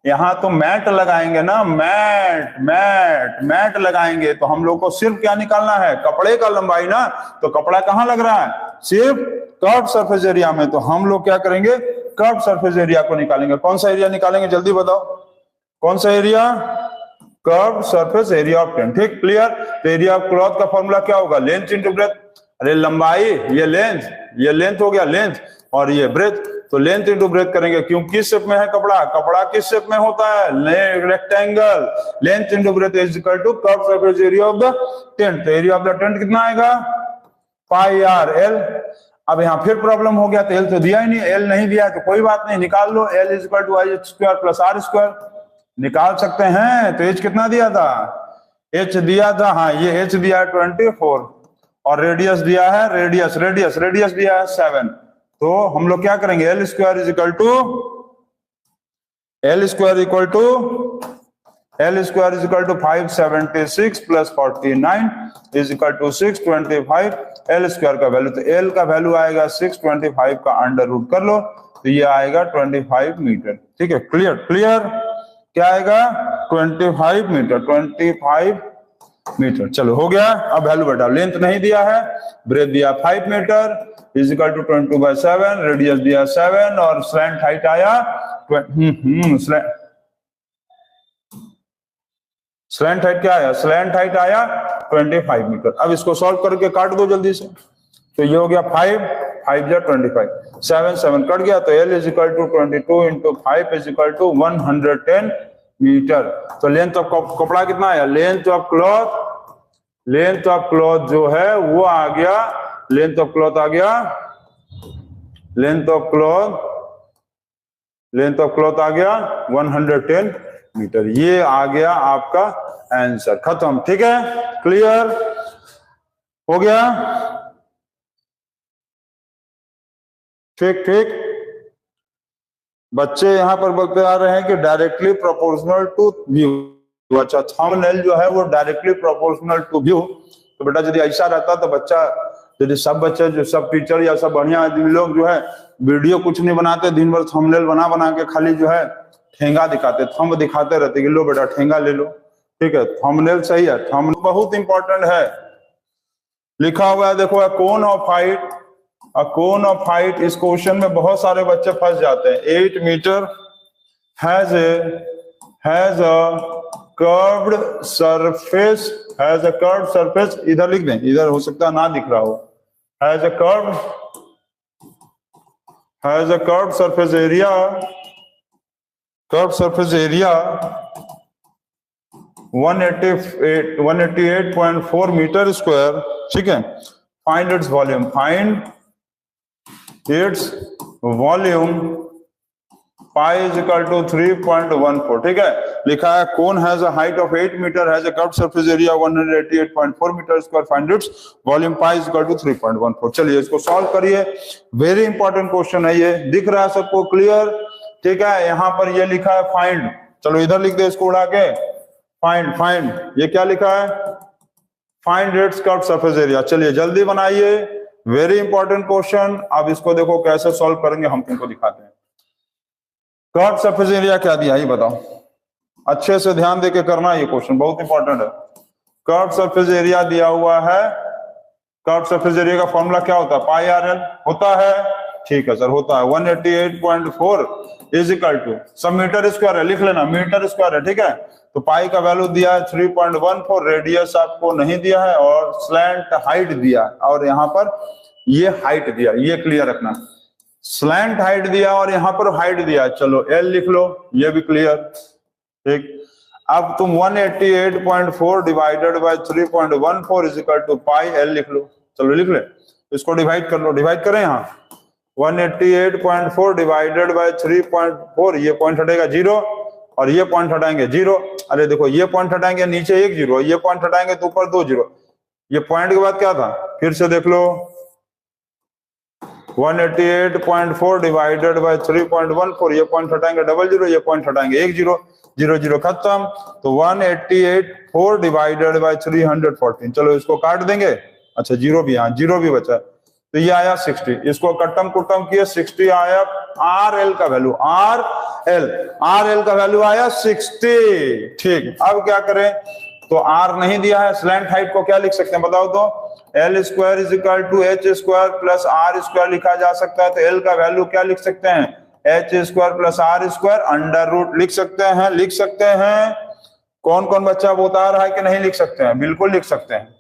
यहाँ तो मैट लगाएंगे ना, मैट लगाएंगे। तो हम लोग को सिर्फ क्या निकालना है, कपड़े का लंबाई ना। तो कपड़ा कहाँ लग रहा है, सिर्फ कर्व सरफेस एरिया में। तो हम लोग क्या करेंगे, कर्व सरफेस एरिया को निकालेंगे। कौन सा एरिया निकालेंगे, जल्दी बताओ, कौन सा area, curve surface area of tent. ठीक, क्लियर? तो एरिया ऑफ क्लॉथ का फॉर्मूला क्या होगा, लेंथ इंटू ब्रेथ। अरे लंबाई, ये लेंथ हो गया लेंथ, और ये ब्रेथ। तो लेंथ इंटू ब्रेथ करेंगे, क्यों किस शेप में है कपड़ा, कपड़ा किस शेप में होता है, rectangle, length into breadth is equal to curve surface area of the tent. तो एरिया ऑफ द टेंट कितना आएगा, पाई आर एल। अब यहाँ फिर प्रॉब्लम हो गया, तो एल तो दिया ही नहीं, एल नहीं दिया तो कोई बात नहीं, निकाल लो, L is equal to I square plus R square, निकाल सकते हैं। तो एच कितना दिया था, एच दिया था, हाँ ये एच दिया है 24 और रेडियस दिया है, रेडियस दिया है 7। तो हम लोग क्या करेंगे, L square is equal to 576 plus 49 is equal to 625 L square का वैल्यू, तो एल का वैल्यू आएगा 625 का अंडर रूट कर लो, तो ये आएगा 25 मीटर। ठीक है, क्लियर, क्या आएगा 25 मीटर। चलो हो गया। अब वैल्यू बेटा, लेंथ नहीं दिया है, ब्रेथ दिया 5 metre is equal to 22/7, radius दिया 7 और स्लैंट हाइट आया स्लैंट हाइट क्या आया, स्लैंट हाइट आया 25 मीटर। अब इसको सॉल्व करके काट दो जल्दी से, तो ये हो गया 5 जा 25, 7 कट गया, तो L is equal to 22 into 5 is equal to 110 metre. तो लेंथ ऑफ कपड़ा कितना आया, लेंथ ऑफ क्लॉथ जो है वो आ गया, लेंथ ऑफ क्लॉथ आ गया 110 मीटर। ये आ गया आपका आंसर, खत्म। ठीक है, क्लियर हो गया, ठीक। बच्चे यहां पर बोलते आ रहे हैं कि डायरेक्टली प्रोपोर्शनल टू व्यू। अच्छा, थंबनेल जो है वो डायरेक्टली प्रोपोर्शनल टू व्यू। तो बेटा यदि ऐसा रहता तो बच्चा, यदि सब बच्चे जो सब टीचर या सब बढ़िया आदमी लोग जो है वीडियो कुछ नहीं बनाते, दिन भर थंबनेल बना के खाली जो है ठेंगा दिखाते, थंब दिखाते रहते कि लो बेटा ठेंगा ले लो। ठीक है, थंबनेल सही है, थंबनेल बहुत इंपॉर्टेंट है। लिखा हुआ है देखो, अ कोन ऑफ हाइट, इस क्वेश्चन में बहुत सारे बच्चे फंस जाते हैं। 8 metre has a curved surface, इधर लिख दें, इधर हो सकता है ना दिख रहा हो, has a curved surface area 188.4 metre square. ठीक है, find its volume, pi is equal to 3.14। ठीक है, लिखा है cone has a height of 8 metre, has a curved surface area 188.4 metre square, find its volume, pi is equal to 3.14। चलिए इसको solve करिए, very important question है ये, दिख रहा है सबको, क्लियर। ठीक है, यहां पर ये लिखा है फाइंड, चलो इधर लिख दे इसको उड़ा के, फाइंड, ये क्या लिखा है, find it's curved surface area. चलिए जल्दी बनाइए, वेरी इंपॉर्टेंट क्वेश्चन। अब इसको देखो कैसे सॉल्व करेंगे, हम तुमको दिखाते हैं। कर्व्ड सरफेस एरिया क्या दिया, ये बताओ, अच्छे से ध्यान देके करना, ये क्वेश्चन बहुत इंपॉर्टेंट है। कर्व्ड सरफेस एरिया दिया हुआ है, कर्व्ड सरफेस एरिया का फॉर्मूला क्या होता है, पाई आर एल होता है। ठीक है सर, होता है 188.4 इज इक्वल टू, सब मीटर स्क्वायर है, लिख लेना मीटर स्क्वायर है। ठीक है, तो पाई का वैल्यू दिया है 3.14, रेडियस आपको नहीं दिया है और स्लैंट हाइट दिया, और यहाँ पर ये हाइट दिया, ये क्लियर रखना, स्लैंट हाइट दिया और यहाँ पर हाइट दिया। चलो एल लिख लो, ये भी क्लियर। ठीक, अब तुम 188.4 divided by 3.14 is equal to pi L लिख लो। चलो लिख ले, इसको डिवाइड कर लो, डिवाइड करें यहाँ 188.4 डिवाइडेड बाय 3.4, ये पॉइंट हटेगा 0 और ये पॉइंट हटाएंगे 0। अरे देखो, ये पॉइंट हटाएंगे नीचे 1 0, ये पॉइंट हटाएंगे तो ऊपर 2 0। ये पॉइंट के बाद क्या था, फिर से देख लो, 188.4 डिवाइडेड बाय 3.14, ये पॉइंट हटाएंगे 00, ये पॉइंट हटाएंगे 1 0, 0 0 खत्म। तो 188.4 डिवाइडेड बाय 314, चलो इसको काट देंगे। अच्छा, 0 भी, यहाँ 0 भी बचा, तो ये आया 60, इसको कट्टम कुट्टम किए 60 आया। आर एल का वैल्यू, आर एल का वैल्यू आया 60। ठीक, अब क्या करें, तो आर नहीं दिया है, स्लैंट हाइट को क्या लिख सकते हैं बताओ तो, L square is equal to H square plus R square लिखा जा सकता है। तो एल का वैल्यू क्या लिख सकते हैं, H square plus R square under root लिख सकते हैं। कौन कौन बच्चा बता रहा है कि नहीं लिख सकते हैं, बिल्कुल लिख सकते हैं।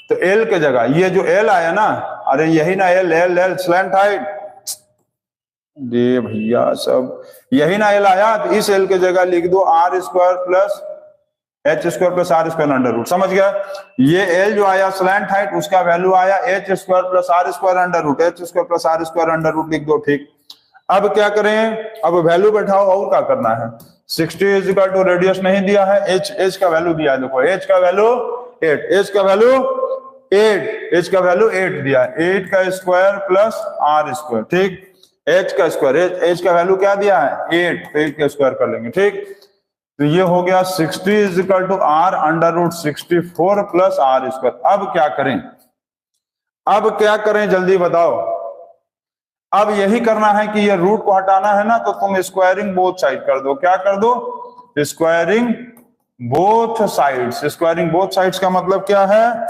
तो एल के जगह ये जो एल आया ना, अरे यही ना एल स्लैंट हाइट, ये भैया सब यही ना एल आया, तो इस एल की जगह लिख दो R square plus H square plus R square under root. समझ गया? ये एल जो आया स्लैंट हाइट, उसका वैल्यू आया H square plus R square under root, H square plus R square under root लिख दो। ठीक, अब क्या करें, अब वैल्यू बैठाओ और क्या करना है। 60 इज इक्वल टू रेडियस नहीं दिया है, एच का वैल्यू दिया है, देखो एच का वैल्यू 8, एच का वैल्यू 8, एच का वैल्यू 8 दिया है, 8 का स्क्वायर प्लस आर स्क्वायर। ठीक, एच का स्क्वायर, एच का वैल्यू क्या दिया है 8, तो 8 का स्क्वायर कर लेंगे। ठीक, तो ये हो गया 60 is equal to R under root 64 plus R square. अब क्या करें, अब क्या करें जल्दी बताओ। अब यही करना है कि ये रूट को हटाना है ना, तो तुम स्क्वायरिंग बोथ साइड कर दो। क्या कर दो, squaring both sides. Squaring both sides का मतलब क्या है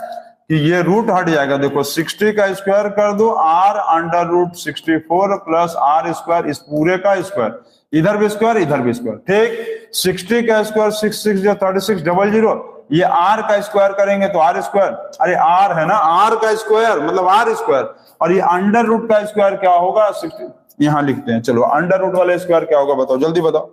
कि ये रूट हट जाएगा। देखो 60 का स्क्वायर कर दो, R under root 64 plus R square, इस पूरे का स्क्वायर, इधर भी स्क्वायर इधर भी स्क्वायर। ठीक, 60 का स्क्वायर 6 6 जो 36 डबल जीरो, ये आर का स्क्वायर करेंगे तो आर स्क्वायर, अरे आर है ना, आर का स्क्वायर मतलब आर स्क्वायर, और ये अंडर रूट का स्क्वायर क्या होगा 60, यहां लिखते हैं। चलो अंडर रूट वाले स्क्वायर क्या होगा बताओ, जल्दी बताओ।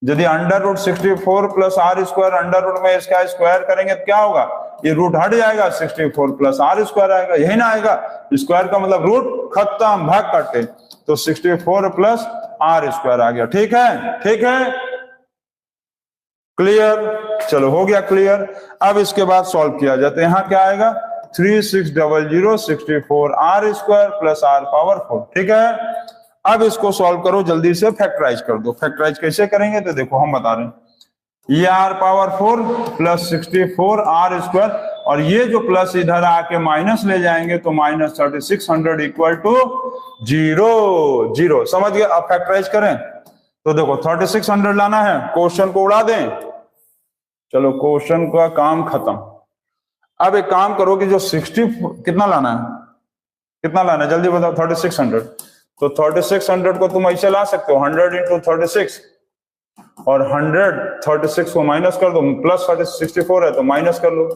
यदि under root 64 plus R square under root में इसका स्क्वायर करेंगे तो क्या होगा, ये रूट हट जाएगा, 64 प्लस आर स्क्वायर आएगा, यही ना आएगा। स्क्वायर का मतलब रूट, खत्म, भाग काटे, तो 64 प्लस आर स्क्वायर आ गया। ठीक है, ठीक है, क्लियर? चलो हो गया क्लियर। अब इसके बाद सॉल्व किया जाए तो यहाँ क्या आएगा, 3600 R square plus R power 4। ठीक है, अब इसको सॉल्व करो जल्दी से, फैक्टराइज कर दो। फैक्टराइज कैसे करेंगे तो देखो हम बता रहे हैं, ये R power 4 plus 64 R square, और ये जो प्लस इधर आके माइनस ले जाएंगे तो माइनस 3600 इक्वल टू 0 0। समझ गए? अब फैक्टराइज करें तो देखो 3600 लाना है, क्वेश्चन को उड़ा दें। चलो क्वेश्चन का काम खत्म। अब एक काम करो कि जो 60 कितना लाना है, कितना लाना है जल्दी बताओ, 3600। तो 3600 को तुम ऐसे ला सकते हो 100 इंटू 36, और 100 36 को माइनस कर दो, प्लस 64 है तो माइनस कर लो,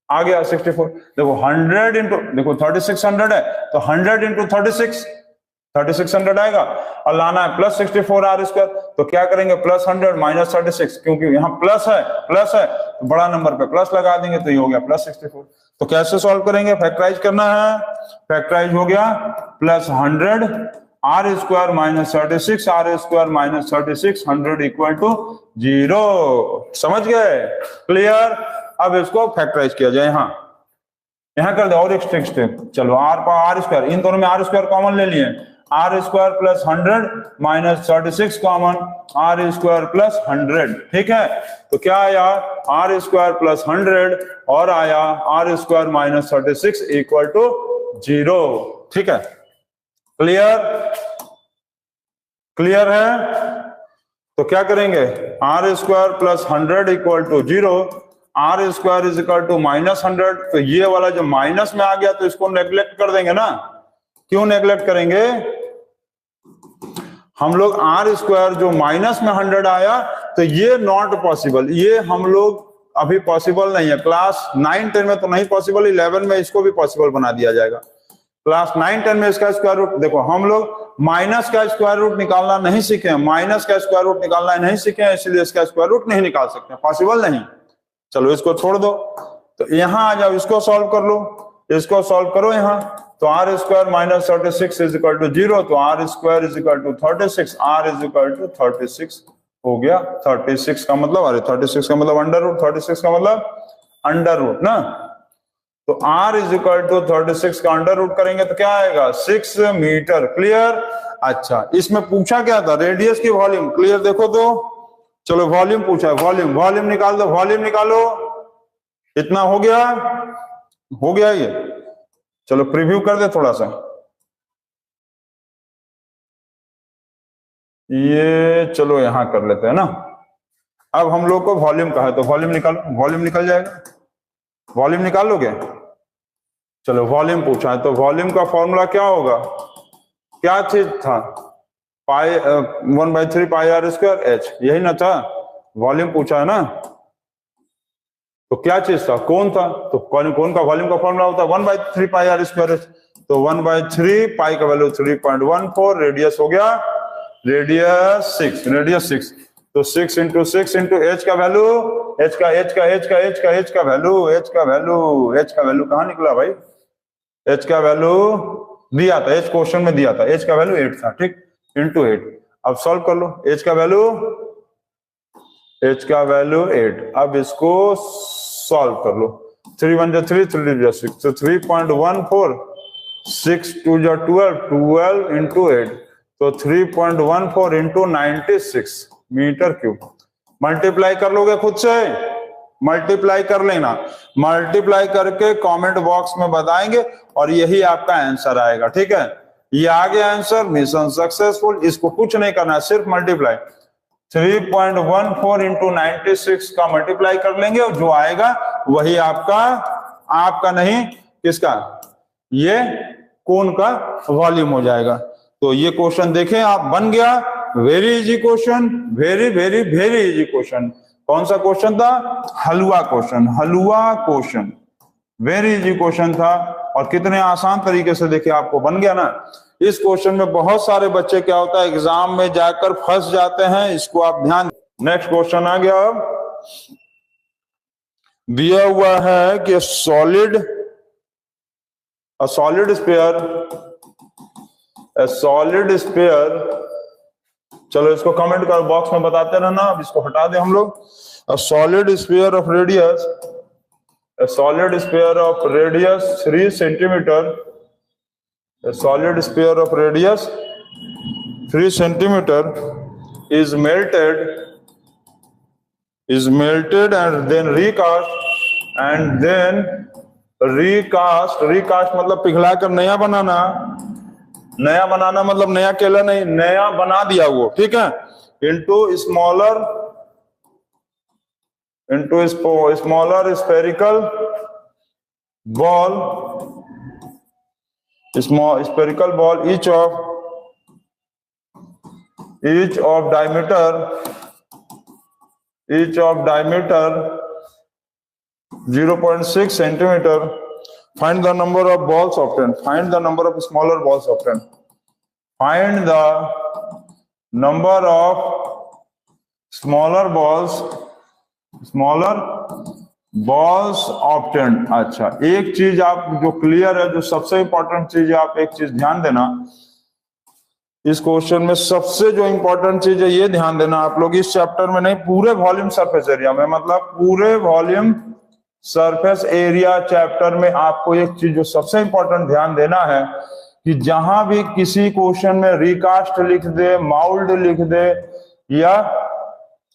आ गया 64। देखो 100 इंटू, देखो 3600 है तो 100 इंटू 3600 आएगा, और लाना है प्लस 64 आर स्क्वायर, तो क्या करेंगे प्लस 100 माइनस 36, क्योंकि यहाँ प्लस है तो बड़ा नंबर पे प्लस लगा देंगे, तो ये हो गया प्लस 64। तो कैसे सॉल्व करेंगे, फैक्टराइज करना है। फैक्टराइज हो गया plus 100 R square minus 36 R square minus 36 100 equal to 0। समझ गए? क्लियर? अब इसको फैक्टराइज किया जाए, यहाँ कर दो और एक स्टेप। चलो आर स्क्वायर, इन दोनों में आर स्क्वायर कॉमन ले लिए, R square plus 100 minus 36 common, R square plus 100। ठीक है, तो क्या आया आर स्क्वायर प्लस 100 और आया R square minus 36 equal to 0। ठीक है, क्लियर? क्लियर है? तो क्या करेंगे, R square plus 100 equal to 0, R square is equal to minus 100। तो ये वाला जो माइनस में आ गया तो इसको नेग्लेक्ट कर देंगे ना। क्यों नेग्लेक्ट करेंगे, हम लोग आर स्क्वायर जो माइनस में 100 आया तो ये नॉट पॉसिबल, ये हम लोग अभी पॉसिबल नहीं है। क्लास 9 10 में तो नहीं पॉसिबल, 11 में इसको भी पॉसिबल बना दिया जाएगा। क्लास 9 10 में इसका स्क्वायर रूट, देखो हम लोग माइनस का स्क्वायर रूट निकालना नहीं सीखे, माइनस का स्क्वायर रूट निकालना नहीं सीखे, इसलिए इसका स्क्वायर रूट नहीं निकाल सकते, पॉसिबल नहीं। चलो इसको छोड़ दो, तो यहां आ जाओ, इसको सॉल्व कर लो, इसको सॉल्व करो यहाँ। तो R square minus 36 is equal to 0, तो R square is equal to 36, R is equal to 36 हो गया। 36 का मतलब, अरे 36 का मतलब अंडर रूट, 36 का मतलब अंडर रूट ना, तो r इज इक्वल टू 36 का अंडर रूट करेंगे तो क्या आएगा 6 मीटर। क्लियर? अच्छा, इसमें पूछा क्या था, रेडियस की वॉल्यूम। क्लियर? देखो तो, चलो वॉल्यूम पूछा है, वॉल्यूम, वॉल्यूम निकाल दो, वॉल्यूम निकालो। इतना हो गया, हो गया ये। चलो प्रीव्यू कर दे थोड़ा सा, ये चलो यहां कर लेते हैं ना। अब हम लोग को वॉल्यूम का है तो वॉल्यूम निकालो, वॉल्यूम निकल जाएगा, वॉल्यूम निकाल लोगे। चलो वॉल्यूम पूछा है तो वॉल्यूम का फॉर्मूला क्या होगा, क्या चीज था, पाई 1/3 पाई आर स्क्वायर एच, यही ना था। वॉल्यूम पूछा है ना, तो क्या चीज था, कौन था, तो कौन का वॉल्यूम का फॉर्मूला होता है 1/3 पाई आर स्क्वायर एच। तो 1/3, पाई का वैल्यू 3.14, रेडियस हो गया रेडियस 6, तो 6 इंटू 6 इंटू एच का वैल्यू, एच का वैल्यू कहाँ निकला भाई? एच का वैल्यू दिया था, एच क्वेश्चन में दिया था, एच का वैल्यू 8 था, ठीक, इंटू 8। अब सॉल्व कर लो, एच का वैल्यू 8। अब इसको सॉल्व कर लो, 3 1 3, 3 2 6, तो 3.14, 6 2 12, 12 इंटू 8, तो 3.14 इंटू 96 मीटर क्यूब। मल्टीप्लाई कर लोगे खुद से, मल्टीप्लाई कर लेना, मल्टीप्लाई करके कमेंट बॉक्स में बताएंगे और यही आपका आंसर आएगा, ठीक है। ये आ गया आंसर, मिशन सक्सेसफुल। इसको कुछ नहीं करना है, सिर्फ मल्टीप्लाई 3.14 इंटू 96 का मल्टीप्लाई कर लेंगे और जो आएगा वही आपका नहीं, किसका, ये कोन का वॉल्यूम हो जाएगा। तो ये क्वेश्चन देखें आप, बन गया, very easy question, very very very easy question. कौन सा क्वेश्चन था? हलवा क्वेश्चन, वेरी इजी क्वेश्चन था और कितने आसान तरीके से देखिए आपको बन गया ना। इस क्वेश्चन में बहुत सारे बच्चे क्या होता है एग्जाम में जाकर फंस जाते हैं, इसको आप ध्यान। नेक्स्ट क्वेश्चन आ गया, अब दिया हुआ है कि सॉलिड स्पेयर, चलो इसको कमेंट कर बॉक्स में बताते रहना, अब इसको हटा दे हम लोग। A solid sphere of radius 3 centimeter, a solid sphere of radius 3 centimeter is melted and then recast मतलब पिघला कर नया बनाना मतलब नया केला नहीं, नया बना दिया वो, ठीक है, into smaller spherical ball, each of diameter 0.6 centimeter. Find the number of balls obtained. Find the number of smaller balls obtained. Find the number of smaller balls obtained। अच्छा, एक चीज आप जो क्लियर है, जो सबसे इंपॉर्टेंट चीज है, आप एक चीज ध्यान देना, इस क्वेश्चन में सबसे जो इंपॉर्टेंट चीज है ये ध्यान देना आप लोग, इस चैप्टर में नहीं, पूरे वॉल्यूम सरफेस एरिया में, मतलब पूरे वॉल्यूम सरफेस एरिया चैप्टर में आपको एक चीज जो सबसे इंपॉर्टेंट ध्यान देना है कि जहां भी किसी क्वेश्चन में रिकास्ट लिख दे, माउल्ड लिख दे या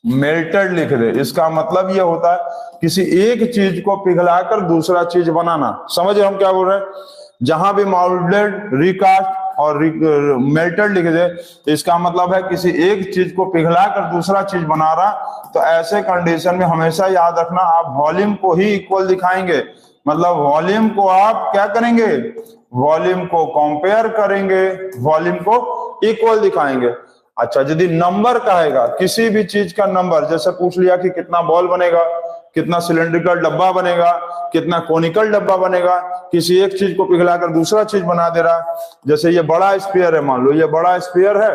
मेल्टेड लिख दे, इसका मतलब ये होता है किसी एक चीज को पिघलाकर दूसरा चीज बनाना। समझे हम क्या बोल रहे हैं? जहां भी माउल्डेड, रिकास्ट और मेल्टेड लिख दे, इसका मतलब है किसी एक चीज को पिघलाकर दूसरा चीज बना रहा। तो ऐसे कंडीशन में हमेशा याद रखना, आप वॉल्यूम को ही इक्वल दिखाएंगे, मतलब वॉल्यूम को आप क्या करेंगे, वॉल्यूम को कंपेयर करेंगे, वॉल्यूम को इक्वल दिखाएंगे। अच्छा, यदि नंबर कहेगा, किसी भी चीज का नंबर, जैसे पूछ लिया कि कितना बॉल बनेगा, कितना सिलेंड्रिकल डब्बा बनेगा, कितना कोनिकल डब्बा बनेगा, किसी एक चीज को पिघलाकर दूसरा चीज बना दे रहा। जैसे ये बड़ा स्फीयर है, मान लो ये बड़ा स्फीयर है,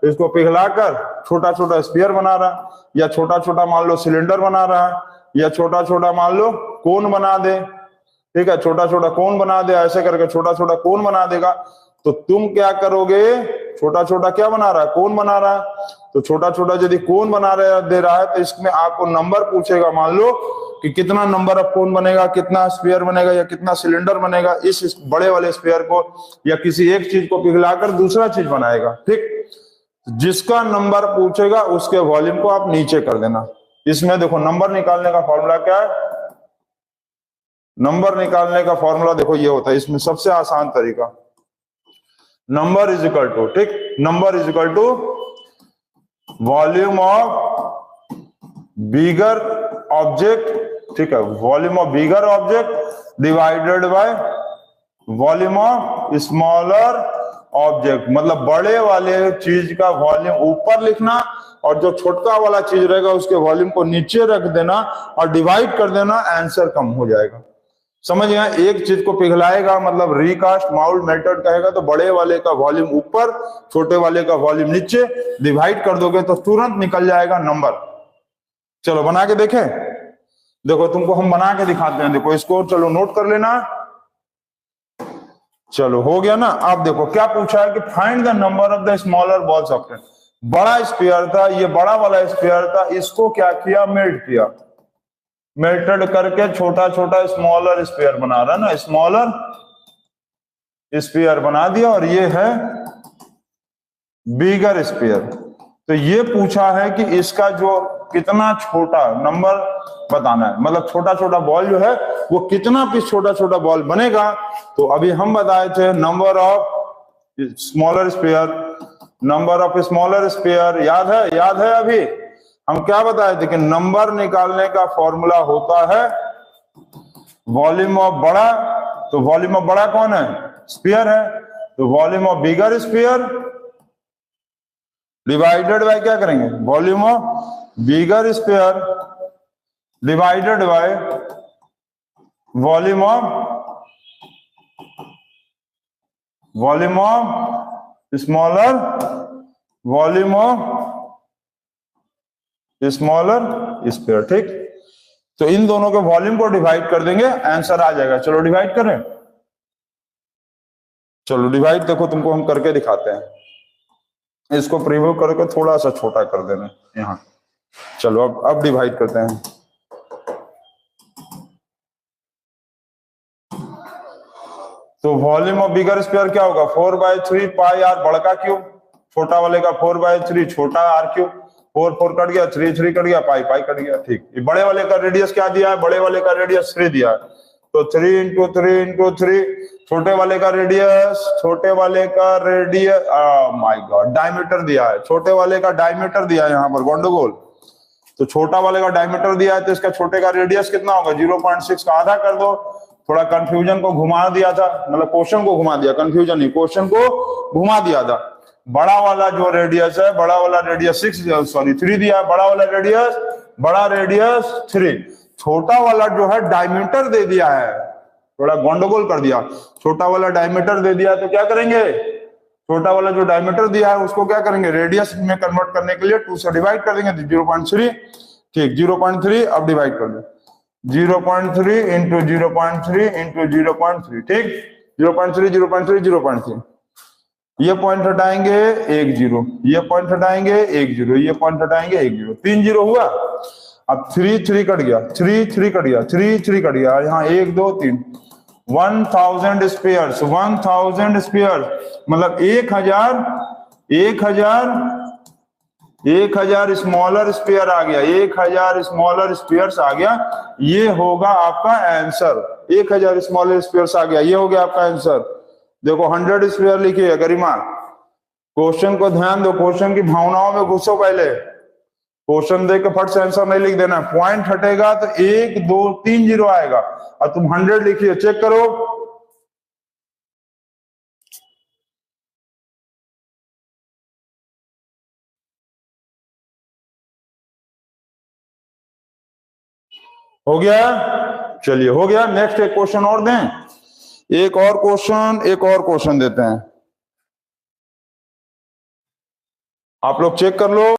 इसको पिघलाकर छोटा छोटा स्फीयर बना रहा, या छोटा छोटा मान लो सिलेंडर बना रहा है, या छोटा छोटा मान लो कोन बना दे, ठीक है, छोटा छोटा कोन बना दे, ऐसे करके छोटा छोटा कोन बना देगा। तो तुम क्या करोगे, छोटा छोटा क्या बना रहा है, कोन बना रहा है, तो छोटा छोटा यदि कोन बना दे रहा है तो इसमें आपको नंबर पूछेगा, मान लो कि कितना नंबर ऑफ कोन बनेगा, कितना स्फीयर बनेगा या कितना सिलेंडर बनेगा इस बड़े वाले स्फीयर को, या किसी एक चीज को पिघलाकर दूसरा चीज बनाएगा, ठीक। जिसका नंबर पूछेगा उसके वॉल्यूम को आप नीचे कर देना। इसमें देखो नंबर निकालने का फॉर्मूला क्या है, नंबर निकालने का फॉर्मूला देखो ये होता है, इसमें सबसे आसान तरीका, नंबर इज इक्वल टू, ठीक, number is equal to volume of bigger object, ठीक है, volume of bigger object divided by volume of smaller object. मतलब बड़े वाले चीज का वॉल्यूम ऊपर लिखना और जो छोटा वाला चीज रहेगा उसके वॉल्यूम को नीचे रख देना और डिवाइड कर देना, आंसर कम हो जाएगा। समझ गए? एक चीज को पिघलाएगा मतलब रिकास्ट माउल्ड मेल्टेड कहेगा तो बड़े वाले का वॉल्यूम ऊपर, छोटे वाले का वॉल्यूम नीचे, डिवाइड कर दोगे तो तुरंत निकल जाएगा नंबर। चलो बना के देखें। देखो तुमको हम बना के दिखाते हैं, देखो इसको चलो नोट कर लेना। चलो हो गया ना। अब देखो क्या पूछा है कि find the number of the smaller balls of. बड़ा स्फीयर था, ये बड़ा वाला स्फीयर था, इसको क्या किया, मेल्ट किया, मेल्टेड करके छोटा छोटा स्मॉलर स्फीयर बना रहा है ना, स्मॉलर स्फीयर बना दिया, और ये है बिगर स्फीयर। तो ये पूछा है कि इसका जो कितना छोटा नंबर बताना है, मतलब छोटा छोटा बॉल जो है वो कितना पीस छोटा छोटा बॉल बनेगा। तो अभी हम बताए थे number of smaller sphere, number of smaller sphere याद है? याद है? अभी हम क्या बताए थे कि नंबर निकालने का फॉर्मूला होता है वॉल्यूम ऑफ बड़ा, तो वॉल्यूम ऑफ बड़ा कौन है? स्फीयर है। तो volume of bigger sphere divided by क्या करेंगे, volume of bigger sphere divided by volume of smaller, volume of smaller sphere. ठीक, तो इन दोनों के वॉल्यूम को डिवाइड कर देंगे, आंसर आ जाएगा। चलो डिवाइड करें। चलो डिवाइड देखो तुमको हम करके दिखाते हैं। इसको प्रीव्यू करके थोड़ा सा छोटा कर देना यहां। चलो अब डिवाइड करते हैं। तो वॉल्यूम ऑफ बिगर स्फीयर क्या होगा, 4/3 पाई आर बड़ा का क्यूब, छोटा वाले का 4/3 छोटा आर क्यूब, 4 4 कट गया, 3 3 कट गया, पाई पाई कट गया। ठीक, ये बड़े वाले का रेडियस क्या दिया है, बड़े वाले का रेडियस 3 दिया है, तो 3 इंटू 3 इंटू 3। छोटे वाले का रेडियस, छोटे वाले का रेडियस माय गॉड डायमीटर दिया है, छोटे वाले का डायमीटर दिया है यहाँ पर गंडगोल। तो छोटा वाले का डायमीटर दिया है तो इसका छोटे का रेडियस कितना होगा, 0.6 का आधा कर दो। थोड़ा कंफ्यूजन को घुमा दिया था, मतलब क्वेश्चन को घुमा दिया, कंफ्यूजन नहीं, क्वेश्चन को घुमा दिया था। बड़ा वाला जो रेडियस है, बड़ा वाला रेडियस 3 दिया है, बड़ा वाला रेडियस, बड़ा रेडियस 3। छोटा वाला जो है डायमीटर दे दिया है, थोड़ा गंडगोल कर दिया, छोटा वाला डायमीटर दे दिया तो क्या करेंगे, छोटा वाला जो डायमीटर दिया है उसको क्या करेंगे, रेडियस में कन्वर्ट करने के लिए 2 से डिवाइड कर देंगे, 0.3। ठीक, 0.3 अब डिवाइड कर दो, 0.3 इंटू 0.3 इंटू 0.3। ठीक, 0.3 0.3 0.3। ये पॉइंट हटाएंगे 1 0, ये पॉइंट हटाएंगे 1 0, ये पॉइंट हटाएंगे 1 0, 3 0 हुआ। अब 3 3 कट गया, 3 3 कट गया, 3 3 कट गया, यहाँ 1 2 3, 1000 स्पेयर्स, 1000 स्पेयर्स मतलब 1000 स्मॉलर स्पेयर आ गया, 1000 स्मॉलर स्पेयर्स आ गया। ये होगा आपका आंसर, 1000 स्मॉलर स्पेयर्स आ गया, ये हो गया आपका आंसर। देखो 100 स्पेयर लिखिए गरिमा। क्वेश्चन को ध्यान दो, क्वेश्चन की भावनाओं में घुसो पहले, क्वेश्चन देख के फट से आंसर नहीं लिख देना। पॉइंट हटेगा तो 1 2 3 0 आएगा और तुम 100 लिखिए, चेक करो। हो गया, चलिए हो गया। नेक्स्ट एक क्वेश्चन और दें, एक और क्वेश्चन देते हैं, आप लोग चेक कर लो।